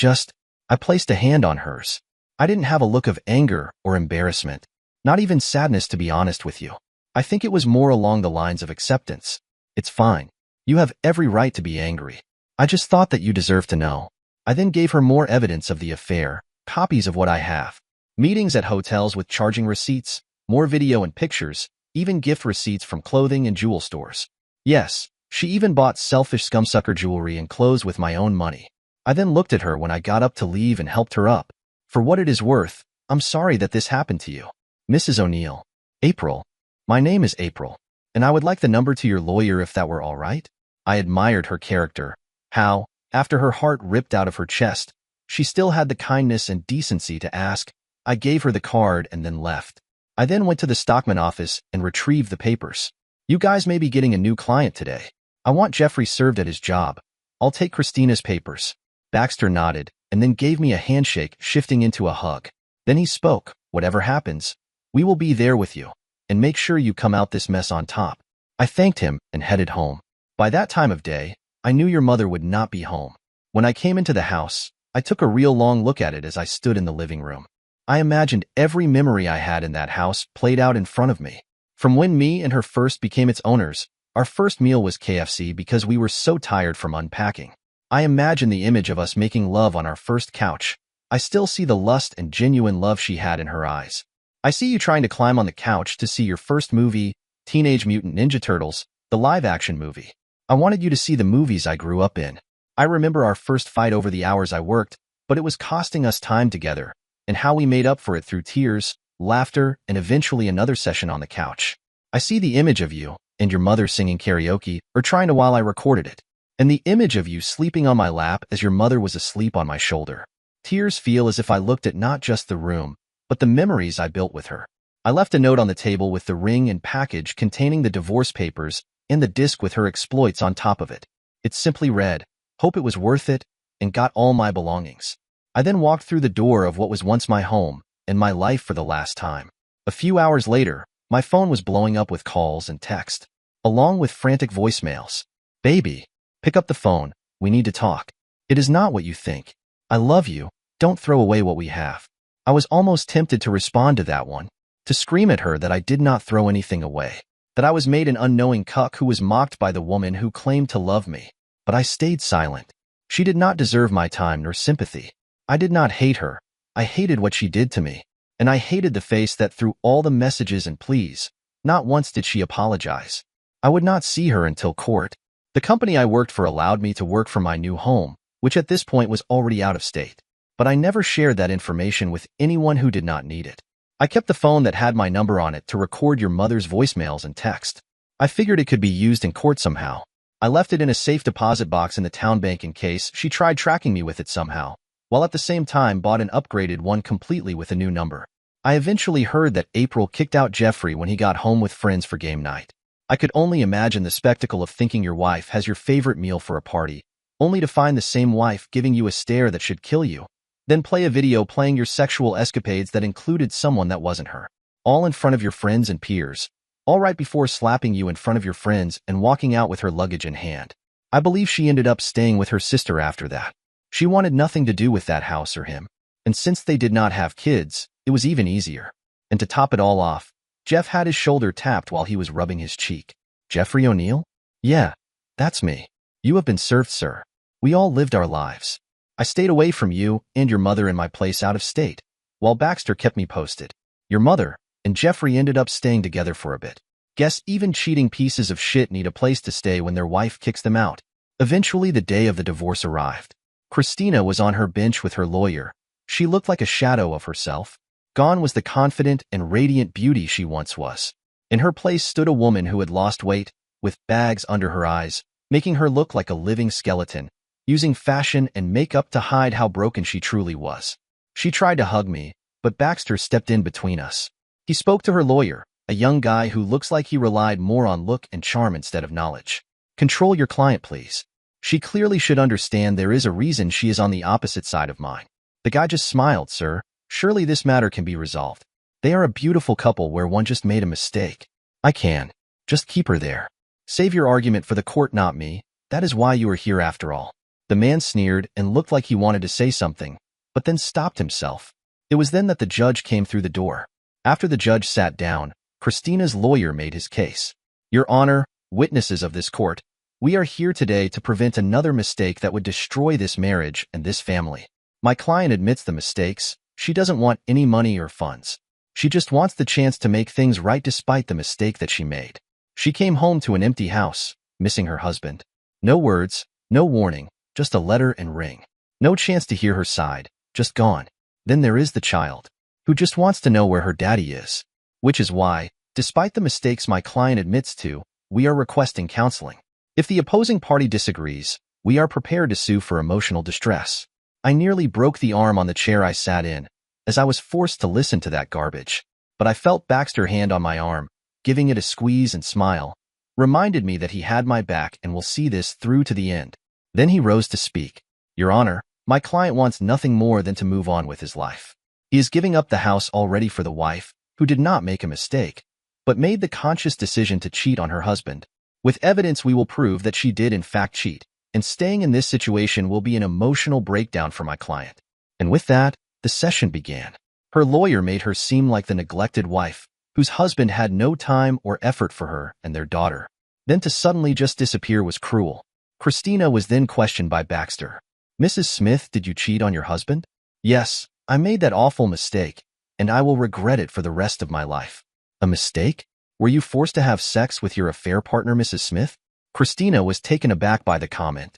placed a hand on hers. I didn't have a look of anger or embarrassment. Not even sadness, to be honest with you. I think it was more along the lines of acceptance. It's fine. You have every right to be angry. I just thought that you deserved to know. I then gave her more evidence of the affair, copies of what I have. Meetings at hotels with charging receipts, more video and pictures, even gift receipts from clothing and jewel stores. Yes, she even bought selfish scumsucker jewelry and clothes with my own money. I then looked at her when I got up to leave and helped her up. For what it is worth, I'm sorry that this happened to you. Mrs. O'Neill. April. My name is April, and I would like the number to your lawyer if that were all right. I admired her character. How, after her heart ripped out of her chest, she still had the kindness and decency to ask. I gave her the card and then left. I then went to the Stockman office and retrieved the papers. You guys may be getting a new client today. I want Jeffrey served at his job. I'll take Christina's papers. Baxter nodded and then gave me a handshake, shifting into a hug. Then he spoke. Whatever happens, we will be there with you, and make sure you come out this mess on top. I thanked him and headed home. By that time of day, I knew your mother would not be home. When I came into the house, I took a real long look at it as I stood in the living room. I imagined every memory I had in that house played out in front of me. From when me and her first became its owners, our first meal was KFC because we were so tired from unpacking. I imagine the image of us making love on our first couch. I still see the lust and genuine love she had in her eyes. I see you trying to climb on the couch to see your first movie, Teenage Mutant Ninja Turtles, the live-action movie. I wanted you to see the movies I grew up in. I remember our first fight over the hours I worked, but it was costing us time together, and how we made up for it through tears, laughter, and eventually another session on the couch. I see the image of you and your mother singing karaoke or trying to while I recorded it, and the image of you sleeping on my lap as your mother was asleep on my shoulder. Tears feel as if I looked at not just the room, but the memories I built with her. I left a note on the table with the ring and package containing the divorce papers and the disc with her exploits on top of it. It simply read, "Hope it was worth it," and got all my belongings. I then walked through the door of what was once my home and my life for the last time. A few hours later, my phone was blowing up with calls and text, along with frantic voicemails. "Baby, pick up the phone. We need to talk. It is not what you think. I love you. Don't throw away what we have." I was almost tempted to respond to that one, to scream at her that I did not throw anything away, that I was made an unknowing cuck who was mocked by the woman who claimed to love me. But I stayed silent. She did not deserve my time nor sympathy. I did not hate her. I hated what she did to me. And I hated the face that through all the messages and pleas, not once did she apologize. I would not see her until court. The company I worked for allowed me to work from my new home, which at this point was already out of state. But I never shared that information with anyone who did not need it. I kept the phone that had my number on it to record your mother's voicemails and text. I figured it could be used in court somehow. I left it in a safe deposit box in the town bank in case she tried tracking me with it somehow, while at the same time bought an upgraded one completely with a new number. I eventually heard that April kicked out Jeffrey when he got home with friends for game night. I could only imagine the spectacle of thinking your wife has your favorite meal for a party, only to find the same wife giving you a stare that should kill you, then play a video playing your sexual escapades that included someone that wasn't her, all in front of your friends and peers, all right before slapping you in front of your friends and walking out with her luggage in hand. I believe she ended up staying with her sister after that. She wanted nothing to do with that house or him, and since they did not have kids, it was even easier. And to top it all off, Jeff had his shoulder tapped while he was rubbing his cheek. "Jeffrey O'Neill? Yeah, that's me. You have been served, sir. We all lived our lives. I stayed away from you and your mother in my place out of state, while Baxter kept me posted. Your mother and Jeffrey ended up staying together for a bit. Guess even cheating pieces of shit need a place to stay when their wife kicks them out." Eventually, the day of the divorce arrived. Christina was on her bench with her lawyer. She looked like a shadow of herself. Gone was the confident and radiant beauty she once was. In her place stood a woman who had lost weight, with bags under her eyes, making her look like a living skeleton, using fashion and makeup to hide how broken she truly was. She tried to hug me, but Baxter stepped in between us. He spoke to her lawyer, a young guy who looks like he relied more on look and charm instead of knowledge. "Control your client, please. She clearly should understand there is a reason she is on the opposite side of mine." The guy just smiled. "Sir, surely this matter can be resolved. They are a beautiful couple where one just made a mistake. I can. Just keep her there. Save your argument for the court, not me. That is why you are here after all." The man sneered and looked like he wanted to say something, but then stopped himself. It was then that the judge came through the door. After the judge sat down, Christina's lawyer made his case. "Your Honor, witnesses of this court, we are here today to prevent another mistake that would destroy this marriage and this family. My client admits the mistakes. She doesn't want any money or funds. She just wants the chance to make things right despite the mistake that she made. She came home to an empty house, missing her husband. No words, no warning, just a letter and ring. No chance to hear her side, just gone. Then there is the child, who just wants to know where her daddy is. Which is why, despite the mistakes my client admits to, we are requesting counseling. If the opposing party disagrees, we are prepared to sue for emotional distress." I nearly broke the arm on the chair I sat in, as I was forced to listen to that garbage. But I felt Baxter's hand on my arm, giving it a squeeze and smile, reminded me that he had my back and will see this through to the end. Then he rose to speak. "Your Honor, my client wants nothing more than to move on with his life. He is giving up the house already for the wife, who did not make a mistake, but made the conscious decision to cheat on her husband. With evidence, we will prove that she did in fact cheat, and staying in this situation will be an emotional breakdown for my client." And with that, the session began. Her lawyer made her seem like the neglected wife, whose husband had no time or effort for her and their daughter. Then to suddenly just disappear was cruel. Christina was then questioned by Baxter. "Mrs. Smith, did you cheat on your husband?" "Yes, I made that awful mistake, and I will regret it for the rest of my life." "A mistake? Were you forced to have sex with your affair partner, Mrs. Smith?" Christina was taken aback by the comment.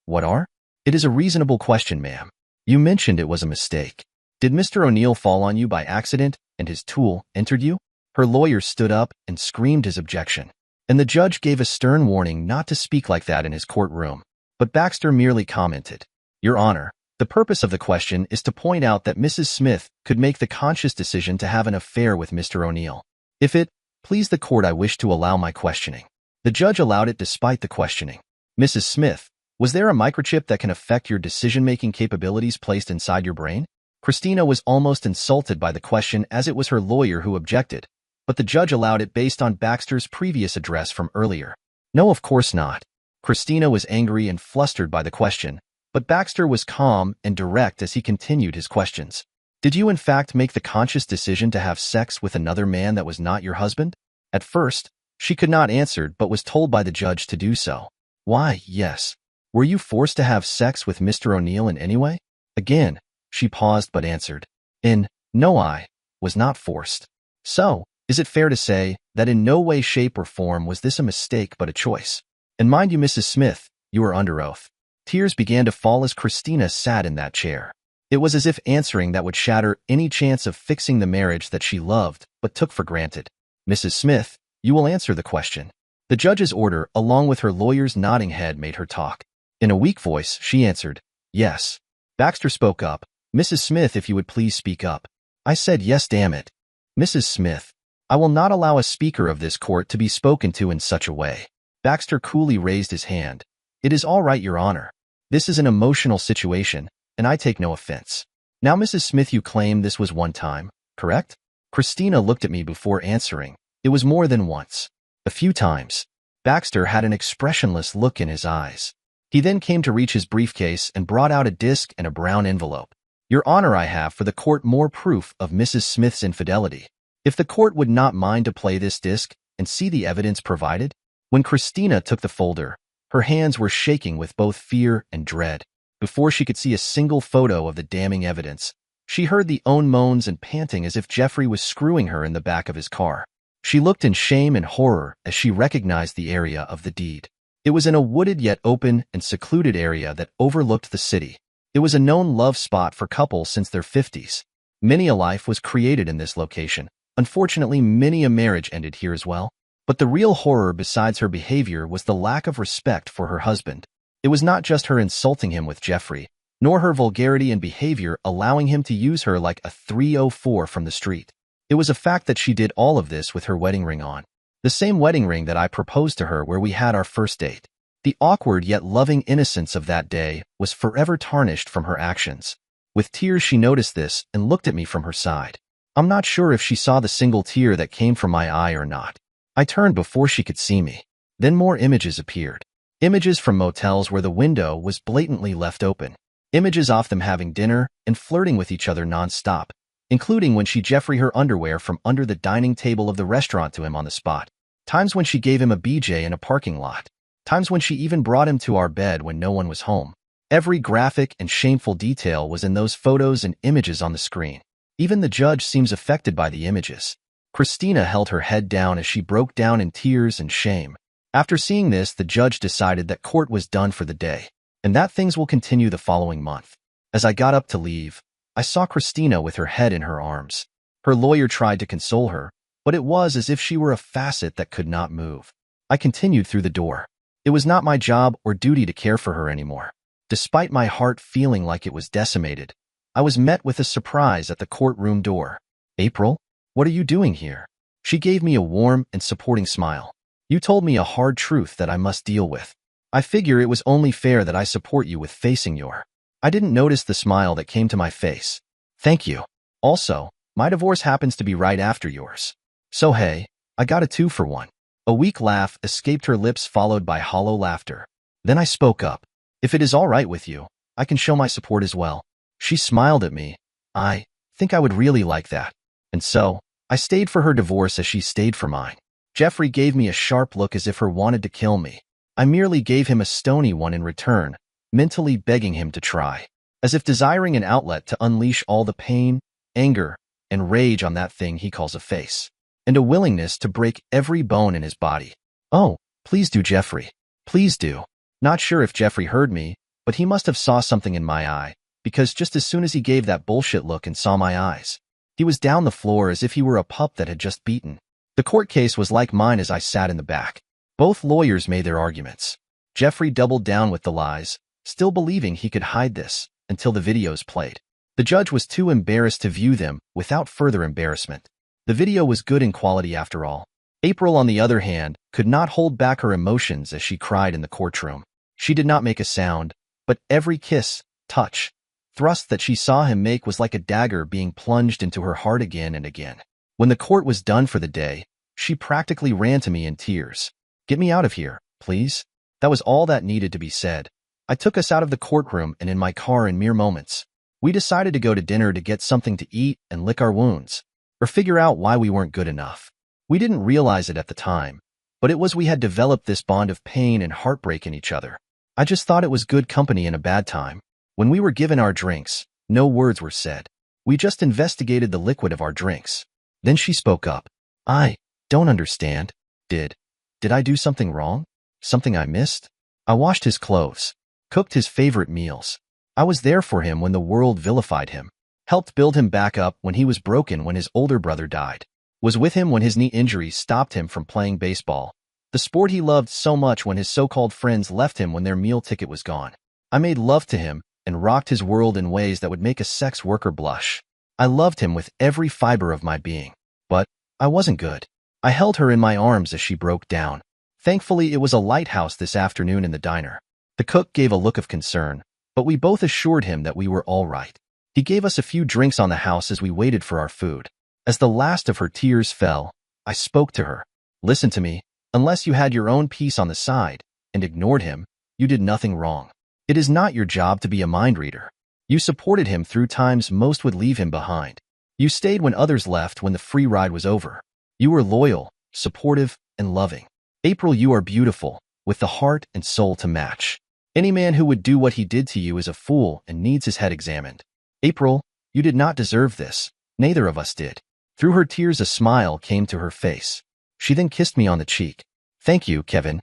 What are? It is a reasonable question, ma'am. You mentioned it was a mistake. Did Mr. O'Neill fall on you by accident and his tool entered you?" Her lawyer stood up and screamed his objection, and the judge gave a stern warning not to speak like that in his courtroom. But Baxter merely commented, "Your Honor, the purpose of the question is to point out that Mrs. Smith could make the conscious decision to have an affair with Mr. O'Neill. If it please the court, I wish to allow my questioning." The judge allowed it despite the questioning. "Mrs. Smith, was there a microchip that can affect your decision-making capabilities placed inside your brain?" Christina was almost insulted by the question, as it was her lawyer who objected, but the judge allowed it based on Baxter's previous address from earlier. "No, of course not." Christina was angry and flustered by the question, but Baxter was calm and direct as he continued his questions. "Did you in fact make the conscious decision to have sex with another man that was not your husband?" At first, she could not answer but was told by the judge to do so. "Why, yes." "Were you forced to have sex with Mr. O'Neill in any way?" Again, she paused but answered, "No, I was not forced." "So, is it fair to say that in no way, shape, or form was this a mistake but a choice? And mind you, Mrs. Smith, you are under oath." Tears began to fall as Christina sat in that chair. It was as if answering that would shatter any chance of fixing the marriage that she loved but took for granted. "Mrs. Smith, you will answer the question." The judge's order, along with her lawyer's nodding head, made her talk. In a weak voice, she answered, "Yes." Baxter spoke up. "Mrs. Smith, if you would please speak up." "I said yes, damn it." "Mrs. Smith, I will not allow a speaker of this court to be spoken to in such a way." Baxter coolly raised his hand. "It is all right, Your Honor. This is an emotional situation, and I take no offense. Now, Mrs. Smith, you claim this was one time, correct?" Christina looked at me before answering. "It was more than once. A few times." Baxter had an expressionless look in his eyes. He then came to reach his briefcase and brought out a disc and a brown envelope. "Your Honor, I have for the court more proof of Mrs. Smith's infidelity. If the court would not mind to play this disc and see the evidence provided." When Christina took the folder, her hands were shaking with both fear and dread. Before she could see a single photo of the damning evidence, she heard the own moans and panting as if Jeffrey was screwing her in the back of his car. She looked in shame and horror as she recognized the area of the deed. It was in a wooded yet open and secluded area that overlooked the city. It was a known love spot for couples since their 50s. Many a life was created in this location. Unfortunately, many a marriage ended here as well. But the real horror besides her behavior was the lack of respect for her husband. It was not just her insulting him with Jeffrey, nor her vulgarity and behavior allowing him to use her like a 304 from the street. It was a fact that she did all of this with her wedding ring on. The same wedding ring that I proposed to her where we had our first date. The awkward yet loving innocence of that day was forever tarnished from her actions. With tears she noticed this and looked at me from her side. I'm not sure if she saw the single tear that came from my eye or not. I turned before she could see me. Then more images appeared. Images from motels where the window was blatantly left open. Images of them having dinner and flirting with each other non-stop, including when she Jeffrey her underwear from under the dining table of the restaurant to him on the spot. Times when she gave him a BJ in a parking lot. Times when she even brought him to our bed when no one was home. Every graphic and shameful detail was in those photos and images on the screen. Even the judge seems affected by the images. Christina held her head down as she broke down in tears and shame. After seeing this, the judge decided that court was done for the day, and that things will continue the following month. As I got up to leave, I saw Christina with her head in her arms. Her lawyer tried to console her, but it was as if she were a facet that could not move. I continued through the door. It was not my job or duty to care for her anymore. Despite my heart feeling like it was decimated, I was met with a surprise at the courtroom door. "April, what are you doing here?" She gave me a warm and supporting smile. "You told me a hard truth that I must deal with. I figure it was only fair that I support you with facing your—" I didn't notice the smile that came to my face. "Thank you. Also, my divorce happens to be right after yours. So hey, I got a 2-for-1. A weak laugh escaped her lips, followed by hollow laughter. Then I spoke up. "If it is all right with you, I can show my support as well." She smiled at me. "I think I would really like that. And so, I stayed for her divorce as she stayed for mine. Jeffrey gave me a sharp look as if her wanted to kill me. I merely gave him a stony one in return, mentally begging him to try, as if desiring an outlet to unleash all the pain, anger, and rage on that thing he calls a face, and a willingness to break every bone in his body. Oh, please do, Jeffrey. Please do. Not sure if Jeffrey heard me, but he must have saw something in my eye, because just as soon as he gave that bullshit look and saw my eyes, he was down the floor as if he were a pup that had just beaten. The court case was like mine as I sat in the back. Both lawyers made their arguments. Jeffrey doubled down with the lies, still believing he could hide this, until the videos played. The judge was too embarrassed to view them without further embarrassment. The video was good in quality after all. April, on the other hand, could not hold back her emotions as she cried in the courtroom. She did not make a sound, but every kiss, touch, thrust that she saw him make was like a dagger being plunged into her heart again and again. When the court was done for the day, she practically ran to me in tears. "Get me out of here, please." That was all that needed to be said. I took us out of the courtroom and in my car in mere moments. We decided to go to dinner to get something to eat and lick our wounds, or figure out why we weren't good enough. We didn't realize it at the time, but it was we had developed this bond of pain and heartbreak in each other. I just thought it was good company in a bad time. When we were given our drinks, no words were said. We just investigated the liquid of our drinks. Then she spoke up. "I don't understand. Did I do something wrong? Something I missed?" I washed his clothes, cooked his favorite meals. I was there for him when the world vilified him, helped build him back up when he was broken when his older brother died, was with him when his knee injury stopped him from playing baseball, the sport he loved so much when his so-called friends left him when their meal ticket was gone. I made love to him and rocked his world in ways that would make a sex worker blush. I loved him with every fiber of my being. But I wasn't good. I held her in my arms as she broke down. Thankfully, it was a lighthouse this afternoon in the diner. The cook gave a look of concern, but we both assured him that we were all right. He gave us a few drinks on the house as we waited for our food. As the last of her tears fell, I spoke to her. "Listen to me. Unless you had your own peace on the side and ignored him, you did nothing wrong. It is not your job to be a mind reader. You supported him through times most would leave him behind. You stayed when others left when the free ride was over. You were loyal, supportive, and loving. April, you are beautiful, with the heart and soul to match. Any man who would do what he did to you is a fool and needs his head examined. April, you did not deserve this. Neither of us did." Through her tears, a smile came to her face. She then kissed me on the cheek. "Thank you, Kevin.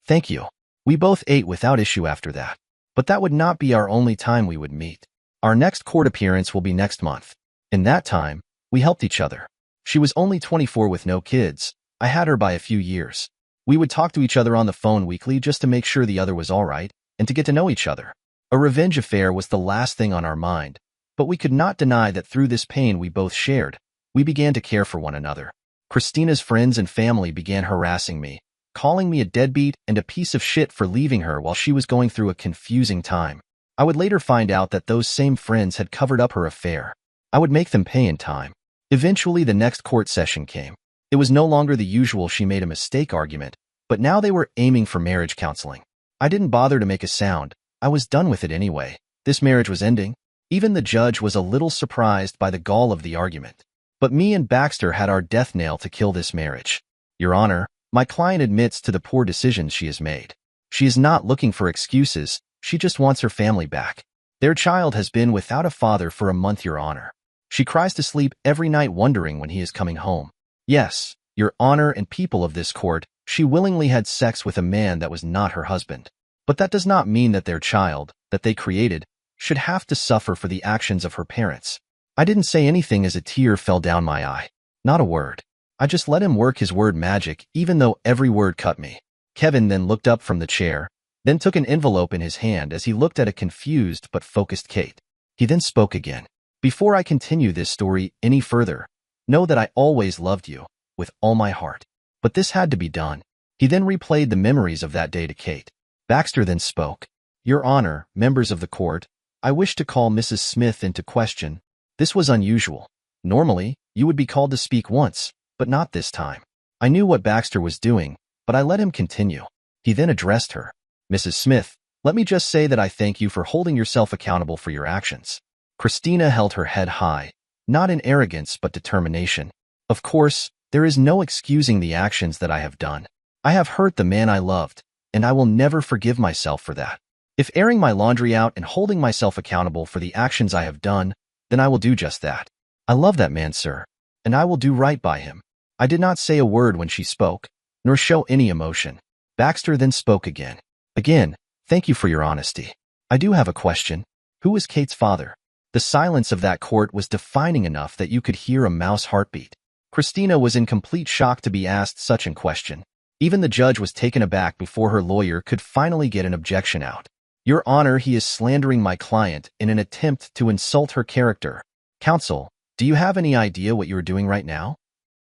Thank you." We both ate without issue after that. But that would not be our only time we would meet. Our next court appearance will be next month. In that time, we helped each other. She was only 24 with no kids. I had her by a few years. We would talk to each other on the phone weekly just to make sure the other was all right and to get to know each other. A revenge affair was the last thing on our mind, but we could not deny that through this pain we both shared, we began to care for one another. Christina's friends and family began harassing me, calling me a deadbeat and a piece of shit for leaving her while she was going through a confusing time. I would later find out that those same friends had covered up her affair. I would make them pay in time. Eventually, the next court session came. It was no longer the usual "she made a mistake" argument, but now they were aiming for marriage counseling. I didn't bother to make a sound. I was done with it anyway. This marriage was ending. Even the judge was a little surprised by the gall of the argument. But me and Baxter had our death nail to kill this marriage. "Your Honor, my client admits to the poor decisions she has made. She is not looking for excuses. She just wants her family back. Their child has been without a father for a month, Your Honor. She cries to sleep every night wondering when he is coming home. Yes, Your Honor and people of this court, she willingly had sex with a man that was not her husband. But that does not mean that their child, that they created, should have to suffer for the actions of her parents." I didn't say anything as a tear fell down my eye. Not a word. I just let him work his word magic, even though every word cut me. Kevin then looked up from the chair, then took an envelope in his hand as he looked at a confused but focused Kate. He then spoke again. "Before I continue this story any further, know that I always loved you, with all my heart. But this had to be done." He then replayed the memories of that day to Kate. Baxter then spoke. "Your Honor, members of the court, I wish to call Mrs. Smith into question. This was unusual. Normally, you would be called to speak once, but not this time." I knew what Baxter was doing, but I let him continue. He then addressed her. "Mrs. Smith, let me just say that I thank you for holding yourself accountable for your actions. Christina held her head high, not in arrogance but determination. Of course, there is no excusing the actions that I have done. I have hurt the man I loved, and I will never forgive myself for that. If airing my laundry out and holding myself accountable for the actions I have done, then I will do just that. I love that man, sir, and I will do right by him. I did not say a word when she spoke, nor show any emotion. Baxter then spoke again. Again, thank you for your honesty. I do have a question. Who is Kate's father? The silence of that court was deafening enough that you could hear a mouse heartbeat. Christina was in complete shock to be asked such a question. Even the judge was taken aback before her lawyer could finally get an objection out. Your Honor, he is slandering my client in an attempt to insult her character. Counsel, do you have any idea what you are doing right now?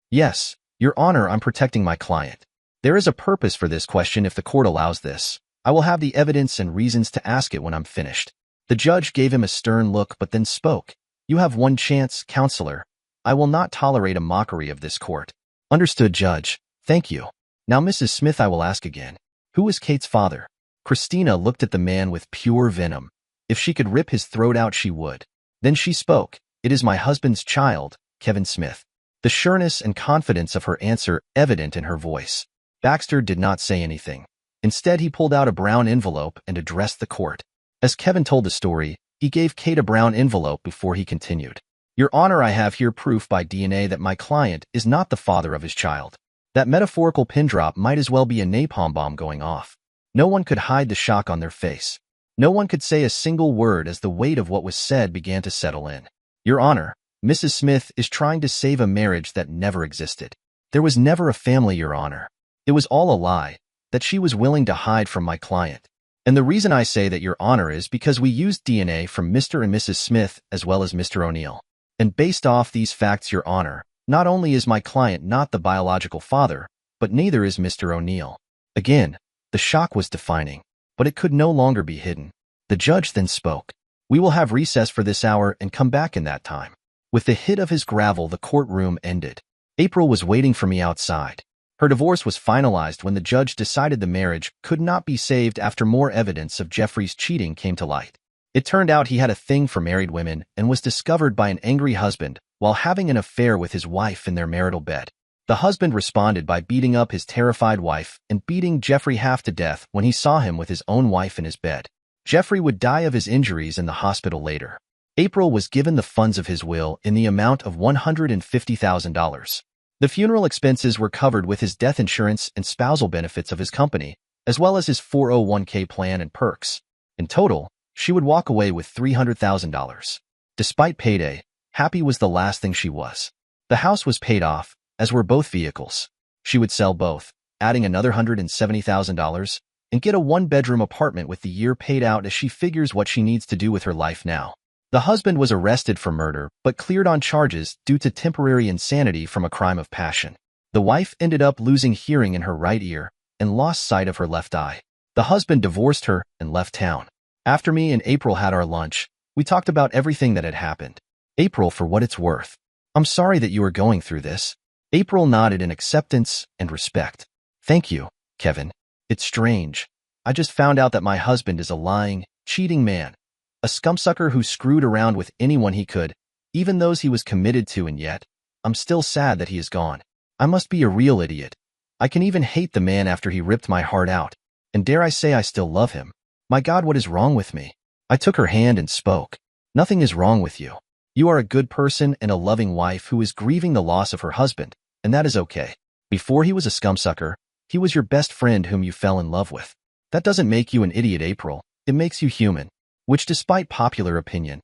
Yes, Your Honor, I'm protecting my client. There is a purpose for this question if the court allows this. I will have the evidence and reasons to ask it when I'm finished. The judge gave him a stern look but then spoke. You have one chance, counselor. I will not tolerate a mockery of this court. Understood, Judge. Thank you. Now, Mrs. Smith, I will ask again. Who is Kate's father? Christina looked at the man with pure venom. If she could rip his throat out, she would. Then she spoke. It is my husband's child, Kevin Smith. The sureness and confidence of her answer evident in her voice. Baxter did not say anything. Instead, he pulled out a brown envelope and addressed the court. As Kevin told the story, he gave Kate a brown envelope before he continued. Your Honor, I have here proof by DNA that my client is not the father of his child. That metaphorical pin drop might as well be a napalm bomb going off. No one could hide the shock on their face. No one could say a single word as the weight of what was said began to settle in. Your Honor, Mrs. Smith is trying to save a marriage that never existed. There was never a family, Your Honor. It was all a lie that she was willing to hide from my client. And the reason I say that, Your Honor, is because we used DNA from Mr. and Mrs. Smith as well as Mr. O'Neill. And based off these facts, Your Honor, not only is my client not the biological father, but neither is Mr. O'Neill. Again, the shock was defining, but it could no longer be hidden. The judge then spoke. We will have recess for this hour and come back in that time. With the hit of his gavel, the courtroom ended. April was waiting for me outside. Her divorce was finalized when the judge decided the marriage could not be saved after more evidence of Jeffrey's cheating came to light. It turned out he had a thing for married women and was discovered by an angry husband while having an affair with his wife in their marital bed. The husband responded by beating up his terrified wife and beating Jeffrey half to death when he saw him with his own wife in his bed. Jeffrey would die of his injuries in the hospital later. April was given the funds of his will in the amount of $150,000. The funeral expenses were covered with his death insurance and spousal benefits of his company, as well as his 401k plan and perks. In total, she would walk away with $300,000. Despite payday, happy was the last thing she was. The house was paid off, as were both vehicles. She would sell both, adding another $170,000, and get a one-bedroom apartment with the year paid out as she figures what she needs to do with her life now. The husband was arrested for murder, but cleared on charges due to temporary insanity from a crime of passion. The wife ended up losing hearing in her right ear and lost sight of her left eye. The husband divorced her and left town. After me and April had our lunch, we talked about everything that had happened. April, for what it's worth. I'm sorry that you are going through this. April nodded in acceptance and respect. Thank you, Kevin. It's strange. I just found out that my husband is a lying, cheating man. A scumbsucker who screwed around with anyone he could, even those he was committed to, and yet, I'm still sad that he is gone. I must be a real idiot. I can even hate the man after he ripped my heart out. And dare I say I still love him. My God, what is wrong with me? I took her hand and spoke. Nothing is wrong with you. You are a good person and a loving wife who is grieving the loss of her husband, and that is okay. Before he was a scumsucker, he was your best friend whom you fell in love with. That doesn't make you an idiot, April. It makes you human, which, despite popular opinion,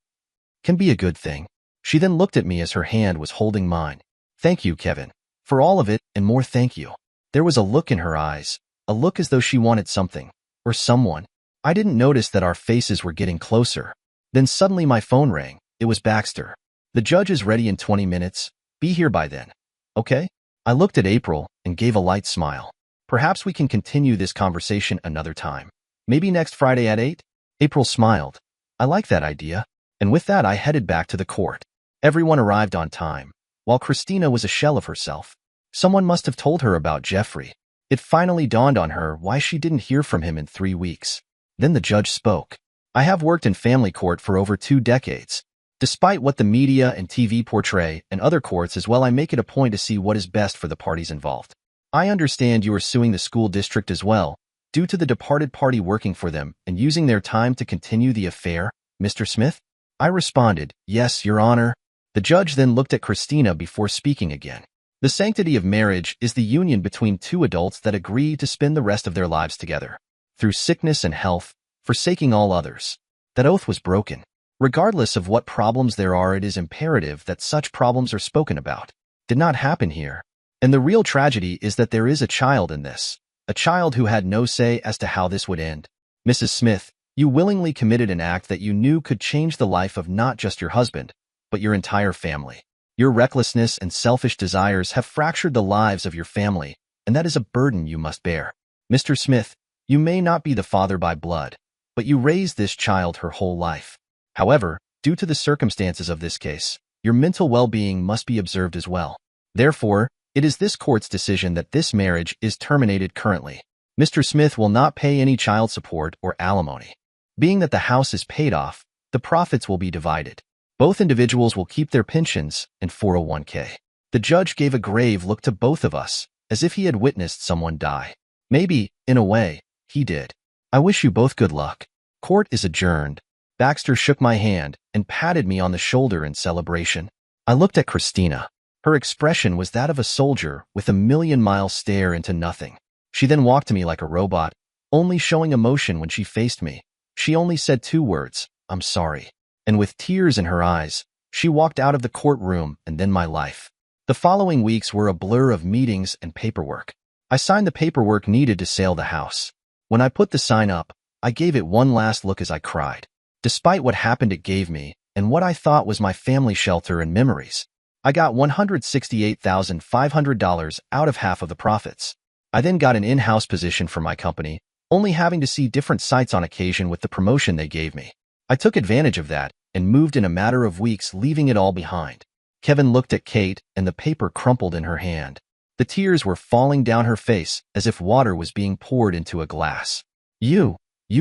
can be a good thing. She then looked at me as her hand was holding mine. Thank you, Kevin, for all of it and more. Thank you. There was a look in her eyes, a look as though she wanted something, or someone. I didn't notice that our faces were getting closer. Then suddenly my phone rang. It was Baxter. The judge is ready in 20 minutes. Be here by then. Okay? I looked at April and gave a light smile. Perhaps we can continue this conversation another time. Maybe next Friday at 8? April smiled. I like that idea. And with that, I headed back to the court. Everyone arrived on time, while Christina was a shell of herself. Someone must have told her about Jeffrey. It finally dawned on her why she didn't hear from him in 3 weeks. Then the judge spoke. I have worked in family court for over 2 decades. Despite what the media and TV portray, and other courts as well, I make it a point to see what is best for the parties involved. I understand you are suing the school district as well, due to the departed party working for them and using their time to continue the affair, Mr. Smith? I responded, yes, Your Honor. The judge then looked at Christina before speaking again. The sanctity of marriage is the union between two adults that agree to spend the rest of their lives together, through sickness and health, forsaking all others. That oath was broken. Regardless of what problems there are, it is imperative that such problems are spoken about. Did not happen here. And the real tragedy is that there is a child in this. A child who had no say as to how this would end. Mrs. Smith, you willingly committed an act that you knew could change the life of not just your husband, but your entire family. Your recklessness and selfish desires have fractured the lives of your family, and that is a burden you must bear. Mr. Smith, you may not be the father by blood, but you raised this child her whole life. However, due to the circumstances of this case, your mental well-being must be observed as well. Therefore, it is this court's decision that this marriage is terminated currently. Mr. Smith will not pay any child support or alimony. Being that the house is paid off, the profits will be divided. Both individuals will keep their pensions and 401k. The judge gave a grave look to both of us, as if he had witnessed someone die. Maybe, in a way, he did. I wish you both good luck. Court is adjourned. Baxter shook my hand and patted me on the shoulder in celebration. I looked at Christina. Her expression was that of a soldier with a million-mile stare into nothing. She then walked to me like a robot, only showing emotion when she faced me. She only said 2 words, I'm sorry. And with tears in her eyes, she walked out of the courtroom and then my life. The following weeks were a blur of meetings and paperwork. I signed the paperwork needed to sell the house. When I put the sign up, I gave it one last look as I cried. Despite what happened it gave me, and what I thought was my family shelter and memories, I got $168,500 out of half of the profits. I then got an in-house position for my company, only having to see different sites on occasion with the promotion they gave me. I took advantage of that and moved in a matter of weeks, leaving it all behind. Kevin looked at Kate and the paper crumpled in her hand. The tears were falling down her face as if water was being poured into a glass. You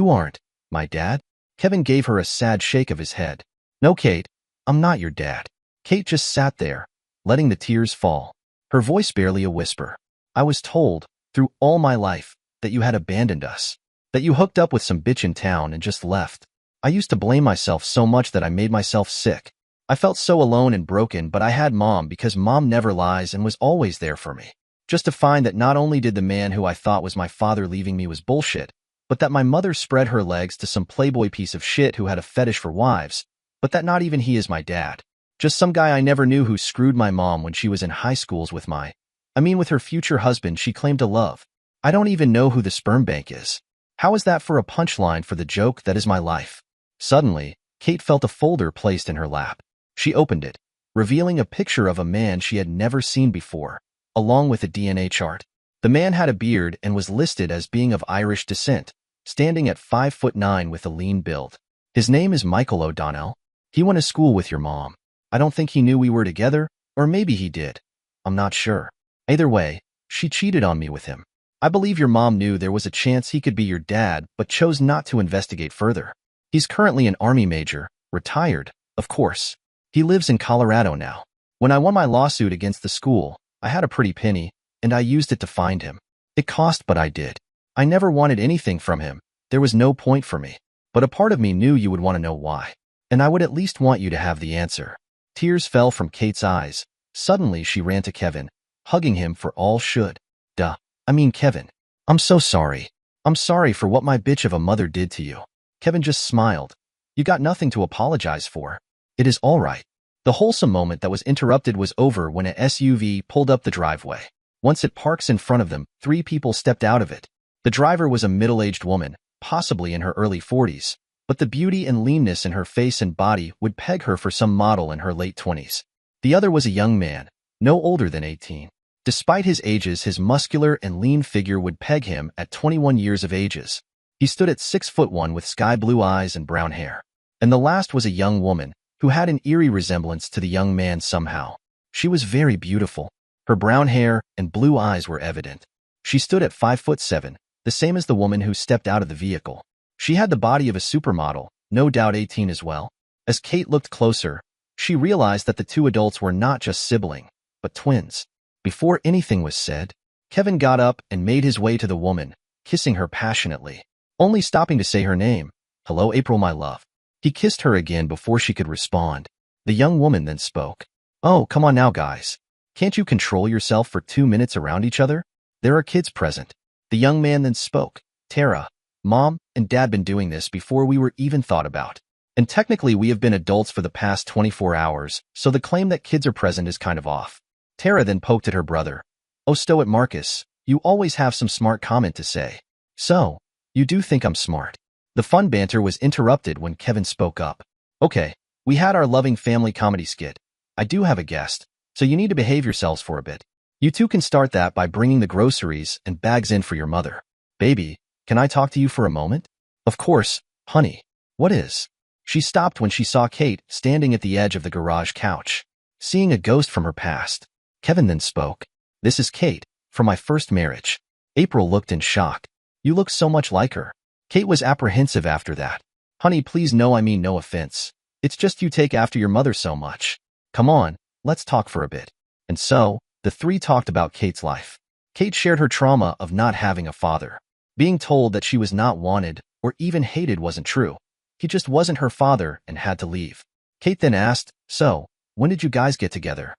aren't my dad? Kevin gave her a sad shake of his head. No, Kate, I'm not your dad. Kate just sat there, letting the tears fall, her voice barely a whisper. I was told, through all my life, that you had abandoned us, that you hooked up with some bitch in town and just left. I used to blame myself so much that I made myself sick. I felt so alone and broken, but I had Mom because Mom never lies and was always there for me. Just to find that not only did the man who I thought was my father leaving me was bullshit, but that my mother spread her legs to some playboy piece of shit who had a fetish for wives, but that not even he is my dad. Just some guy I never knew who screwed my mom when she was in high schools with with her future husband she claimed to love. I don't even know who the sperm bank is. How is that for a punchline for the joke that is my life? Suddenly, Kate felt a folder placed in her lap. She opened it, revealing a picture of a man she had never seen before, along with a DNA chart. The man had a beard and was listed as being of Irish descent, standing at 5'9" with a lean build. His name is Michael O'Donnell. He went to school with your mom. I don't think he knew we were together, or maybe he did. I'm not sure. Either way, she cheated on me with him. I believe your mom knew there was a chance he could be your dad, but chose not to investigate further. He's currently an Army major, retired, of course. He lives in Colorado now. When I won my lawsuit against the school, I had a pretty penny, and I used it to find him. It cost, but I did. I never wanted anything from him. There was no point for me. But a part of me knew you would want to know why. And I would at least want you to have the answer. Tears fell from Kate's eyes. Suddenly she ran to Kevin, hugging him for all should. Kevin. I'm so sorry. I'm sorry for what my bitch of a mother did to you. Kevin just smiled. You got nothing to apologize for. It is all right. The wholesome moment that was interrupted was over when a SUV pulled up the driveway. Once it parks in front of them, 3 people stepped out of it. The driver was a middle-aged woman, possibly in her early 40s, but the beauty and leanness in her face and body would peg her for some model in her late 20s. The other was a young man, no older than 18. Despite his ages, his muscular and lean figure would peg him at 21 years of ages. He stood at 6'1" with sky-blue eyes and brown hair. And the last was a young woman, who had an eerie resemblance to the young man somehow. She was very beautiful. Her brown hair and blue eyes were evident. She stood at 5'7", the same as the woman who stepped out of the vehicle. She had the body of a supermodel, no doubt 18 as well. As Kate looked closer, She realized that the two adults were not just siblings, but twins. Before anything was said, Kevin got up and made his way to the woman, kissing her passionately, only stopping to say her name. "Hello, April, my love." He kissed her again before she could respond. The young woman then spoke. "Oh, come on now, guys. Can't you control yourself for 2 minutes around each other? There are kids present." The young man then spoke. "Tara, Mom and Dad been doing this before we were even thought about. And technically we have been adults for the past 24 hours, so the claim that kids are present is kind of off." Tara then poked at her brother. "Oh, stow it, Marcus. You always have some smart comment to say. So, you do think I'm smart?" The fun banter was interrupted when Kevin spoke up. "Okay, we had our loving family comedy skit. I do have a guest, so you need to behave yourselves for a bit. You two can start that by bringing the groceries and bags in for your mother. Baby, can I talk to you for a moment?" "Of course, honey. What is?" She stopped when she saw Kate standing at the edge of the garage couch, seeing a ghost from her past. Kevin then spoke. "This is Kate, from my first marriage." April looked in shock. "You look so much like her." Kate was apprehensive after that. "Honey, please no, I mean no offense. It's just you take after your mother so much. Come on, let's talk for a bit." And so, the three talked about Kate's life. Kate shared her trauma of not having a father. Being told that she was not wanted or even hated wasn't true. He just wasn't her father and had to leave. Kate then asked, "So, when did you guys get together?"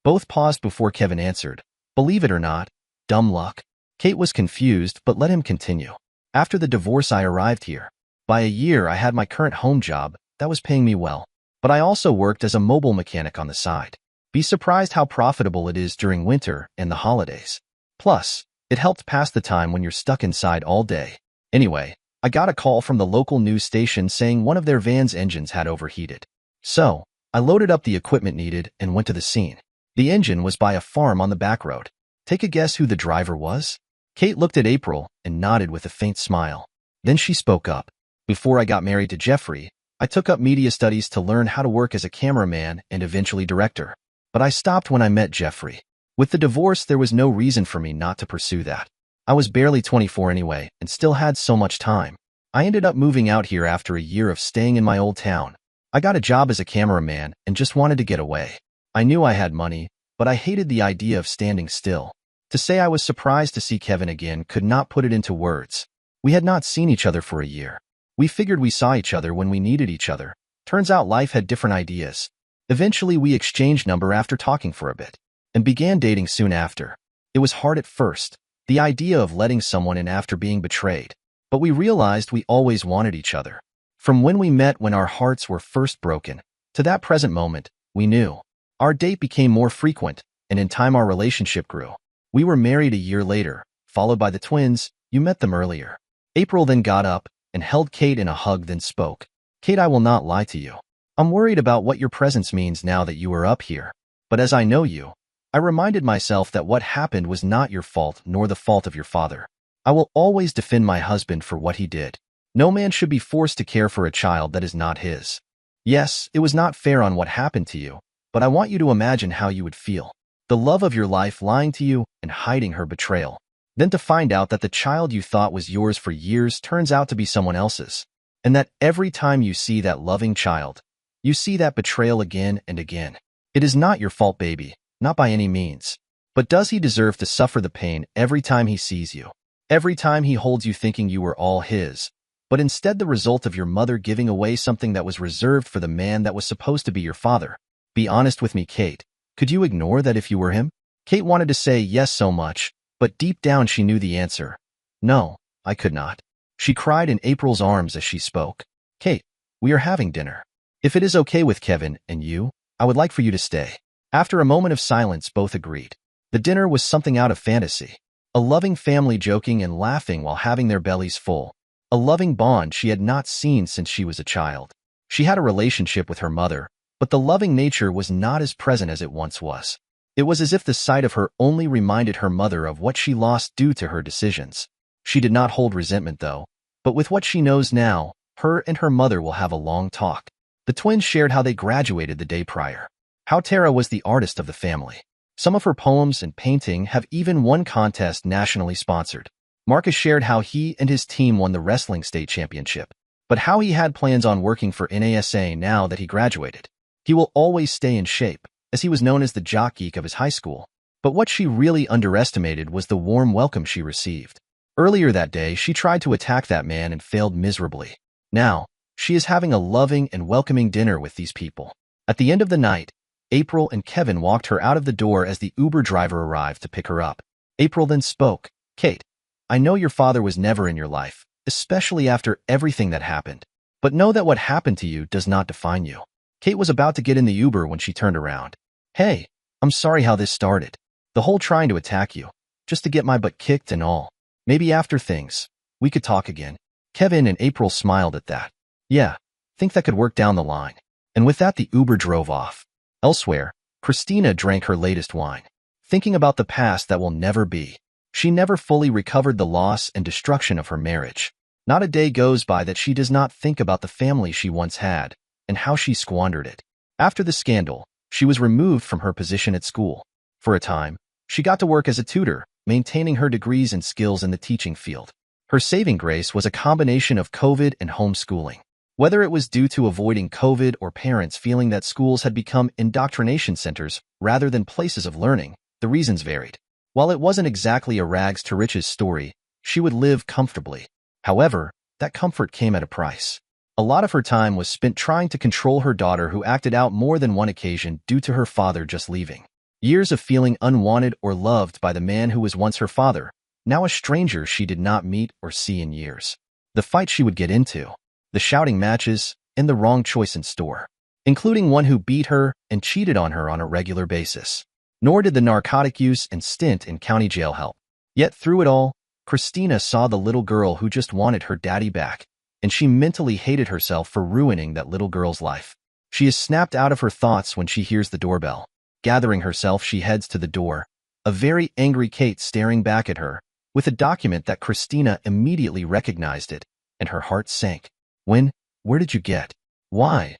Both paused before Kevin answered. "Believe it or not, dumb luck." Kate was confused but let him continue. "After the divorce I arrived here. By a year I had my current home job that was paying me well. But I also worked as a mobile mechanic on the side. Be surprised how profitable it is during winter and the holidays. Plus, it helped pass the time when you're stuck inside all day. Anyway, I got a call from the local news station saying one of their van's engines had overheated. So, I loaded up the equipment needed and went to the scene. The engine was by a farm on the back road. Take a guess who the driver was?" Kate looked at April and nodded with a faint smile. Then she spoke up. "Before I got married to Jeffrey, I took up media studies to learn how to work as a cameraman and eventually director. But I stopped when I met Jeffrey. With the divorce, there was no reason for me not to pursue that. I was barely 24 anyway and still had so much time. I ended up moving out here after a year of staying in my old town. I got a job as a cameraman and just wanted to get away. I knew I had money, but I hated the idea of standing still. To say I was surprised to see Kevin again could not put it into words. We had not seen each other for a year. We figured we saw each other when we needed each other. Turns out life had different ideas. Eventually, we exchanged number after talking for a bit and began dating soon after. It was hard at first, the idea of letting someone in after being betrayed. But we realized we always wanted each other. From when we met when our hearts were first broken, to that present moment, we knew. Our date became more frequent, and in time our relationship grew. We were married a year later, followed by the twins. You met them earlier. April then got up and held Kate in a hug, then spoke. "Kate, I will not lie to you. I'm worried about what your presence means now that you are up here. But as I know you, I reminded myself that what happened was not your fault nor the fault of your father. I will always defend my husband for what he did. No man should be forced to care for a child that is not his. Yes, it was not fair on what happened to you, but I want you to imagine how you would feel. The love of your life lying to you and hiding her betrayal. Then to find out that the child you thought was yours for years turns out to be someone else's. And that every time you see that loving child, you see that betrayal again and again. It is not your fault, baby, not by any means. But does he deserve to suffer the pain every time he sees you? Every time he holds you thinking you were all his, but instead the result of your mother giving away something that was reserved for the man that was supposed to be your father? Be honest with me, Kate. Could you ignore that if you were him?" Kate wanted to say yes so much, but deep down she knew the answer. No, I could not. She cried in April's arms as she spoke. "Kate, we are having dinner. If it is okay with Kevin and you, I would like for you to stay." After a moment of silence, both agreed. The dinner was something out of fantasy. A loving family joking and laughing while having their bellies full. A loving bond she had not seen since she was a child. She had a relationship with her mother, but the loving nature was not as present as it once was. It was as if the sight of her only reminded her mother of what she lost due to her decisions. She did not hold resentment, though, but with what she knows now, her and her mother will have a long talk. The twins shared how they graduated the day prior, how Tara was the artist of the family. Some of her poems and painting have even won contests nationally sponsored. Marcus shared how he and his team won the wrestling state championship, but how he had plans on working for NASA now that he graduated. He will always stay in shape, as he was known as the jock geek of his high school. But what she really underestimated was the warm welcome she received. Earlier that day, she tried to attack that man and failed miserably. Now, she is having a loving and welcoming dinner with these people. At the end of the night, April and Kevin walked her out of the door as the Uber driver arrived to pick her up. April then spoke, "Kate, I know your father was never in your life, especially after everything that happened. But know that what happened to you does not define you." Kate was about to get in the Uber when she turned around. "Hey, I'm sorry how this started. The whole trying to attack you, just to get my butt kicked and all. Maybe after things, we could talk again." Kevin and April smiled at that. "Yeah, think that could work down the line." And with that, the Uber drove off. Elsewhere, Christina drank her latest wine, thinking about the past that will never be. She never fully recovered the loss and destruction of her marriage. Not a day goes by that she does not think about the family she once had and how she squandered it. After the scandal, she was removed from her position at school. For a time, she got to work as a tutor, maintaining her degrees and skills in the teaching field. Her saving grace was a combination of COVID and homeschooling. Whether it was due to avoiding COVID or parents feeling that schools had become indoctrination centers rather than places of learning, the reasons varied. While it wasn't exactly a rags to riches story, she would live comfortably. However, that comfort came at a price. A lot of her time was spent trying to control her daughter, who acted out more than one occasion due to her father just leaving. Years of feeling unwanted or loved by the man who was once her father, now a stranger she did not meet or see in years. The fight she would get into, the shouting matches, and the wrong choice in store, including one who beat her and cheated on her on a regular basis. Nor did the narcotic use and stint in county jail help. Yet through it all, Christina saw the little girl who just wanted her daddy back, and she mentally hated herself for ruining that little girl's life. She is snapped out of her thoughts when she hears the doorbell. Gathering herself, she heads to the door, a very angry Kate staring back at her, with a document that Christina immediately recognized it, and her heart sank. Where did you get? Why?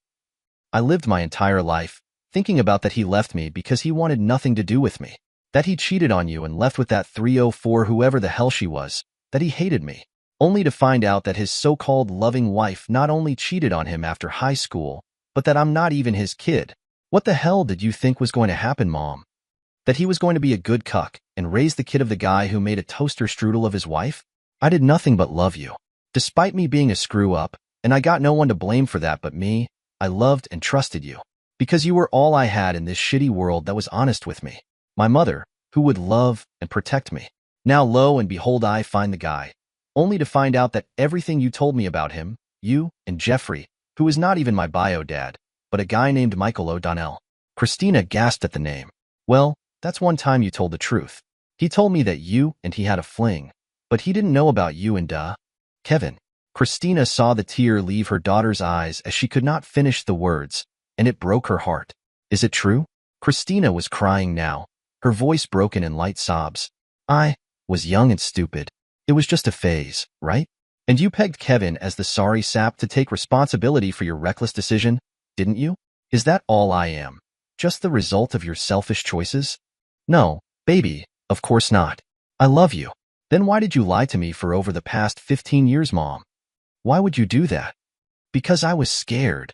I lived my entire life thinking about that he left me because he wanted nothing to do with me, that he cheated on you and left with that 304 whoever the hell she was, that he hated me, only to find out that his so-called loving wife not only cheated on him after high school, but that I'm not even his kid. What the hell did you think was going to happen, Mom? That he was going to be a good cuck and raise the kid of the guy who made a toaster strudel of his wife? I did nothing but love you. Despite me being a screw-up, and I got no one to blame for that but me, I loved and trusted you. Because you were all I had in this shitty world that was honest with me. My mother, who would love and protect me. Now lo and behold, I find the guy, only to find out that everything you told me about him, you and Jeffrey, who is not even my bio dad, but a guy named Michael O'Donnell. Christina gasped at the name. Well, that's one time you told the truth. He told me that you and he had a fling, but he didn't know about you and Kevin. Christina saw the tear leave her daughter's eyes as she could not finish the words, and it broke her heart. Is it true? Christina was crying now, her voice broken in light sobs. I was young and stupid. It was just a phase, right? And you pegged Kevin as the sorry sap to take responsibility for your reckless decision, didn't you? Is that all I am? Just the result of your selfish choices? No, baby, of course not. I love you. Then why did you lie to me for over the past 15 years, Mom? Why would you do that? Because I was scared.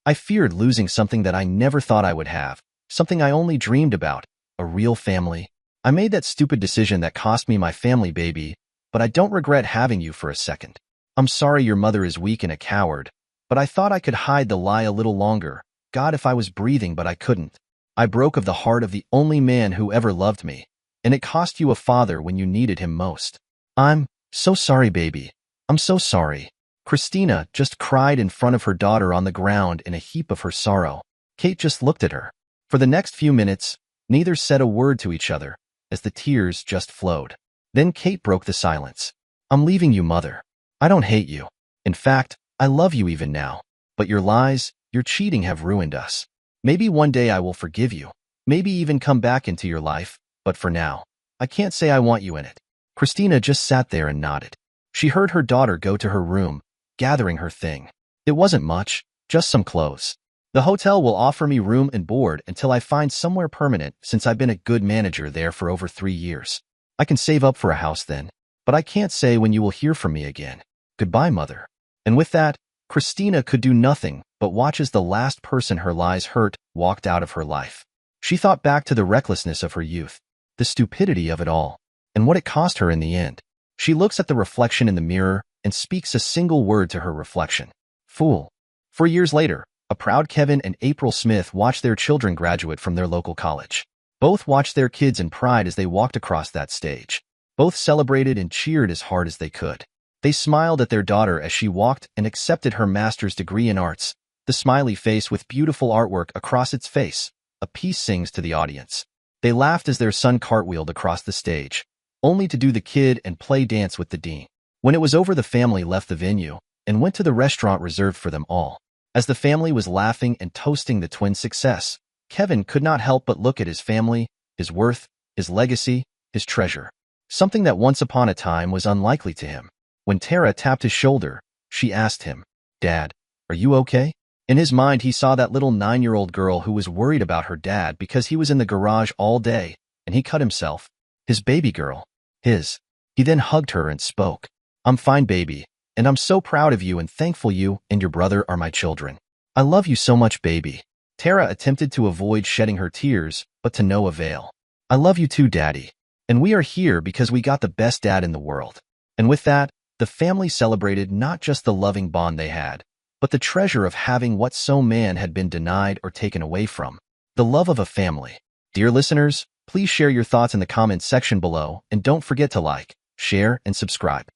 I feared losing something that I never thought I would have, something I only dreamed about, a real family. I made that stupid decision that cost me my family, baby, but I don't regret having you for a second. I'm sorry your mother is weak and a coward, but I thought I could hide the lie a little longer. God, if I was breathing, but I couldn't. I broke of the heart of the only man who ever loved me, and it cost you a father when you needed him most. I'm so sorry, baby. I'm so sorry. Christina just cried in front of her daughter on the ground in a heap of her sorrow. Kate just looked at her. For the next few minutes, neither said a word to each other, as the tears just flowed. Then Kate broke the silence. I'm leaving you, Mother. I don't hate you. In fact, I love you even now. But your lies, your cheating have ruined us. Maybe one day I will forgive you. Maybe even come back into your life, but for now, I can't say I want you in it. Christina just sat there and nodded. She heard her daughter go to her room, gathering her thing. It wasn't much, just some clothes. The hotel will offer me room and board until I find somewhere permanent, since I've been a good manager there for over 3 years. I can save up for a house then, but I can't say when you will hear from me again. Goodbye, Mother. And with that, Christina could do nothing but watch as the last person her lies hurt walked out of her life. She thought back to the recklessness of her youth, the stupidity of it all, and what it cost her in the end. She looks at the reflection in the mirror and speaks a single word to her reflection: fool. 4 years later, a proud Kevin and April Smith watched their children graduate from their local college. Both watched their kids in pride as they walked across that stage. Both celebrated and cheered as hard as they could. They smiled at their daughter as she walked and accepted her master's degree in arts, the smiley face with beautiful artwork across its face. A piece sings to the audience. They laughed as their son cartwheeled across the stage, only to do the kid and play dance with the dean. When it was over, the family left the venue and went to the restaurant reserved for them all. As the family was laughing and toasting the twins' success, Kevin could not help but look at his family, his worth, his legacy, his treasure. Something that once upon a time was unlikely to him. When Tara tapped his shoulder, she asked him, "Dad, are you okay?" In his mind, he saw that little 9-year-old girl who was worried about her dad because he was in the garage all day and he cut himself. His baby girl. His. He then hugged her and spoke. "I'm fine, baby, and I'm so proud of you and thankful you and your brother are my children. I love you so much, baby." Tara attempted to avoid shedding her tears, but to no avail. "I love you too, Daddy. And we are here because we got the best dad in the world." And with that, the family celebrated not just the loving bond they had, but the treasure of having what so man had been denied or taken away from: the love of a family. Dear listeners, please share your thoughts in the comments section below and don't forget to like, share, and subscribe.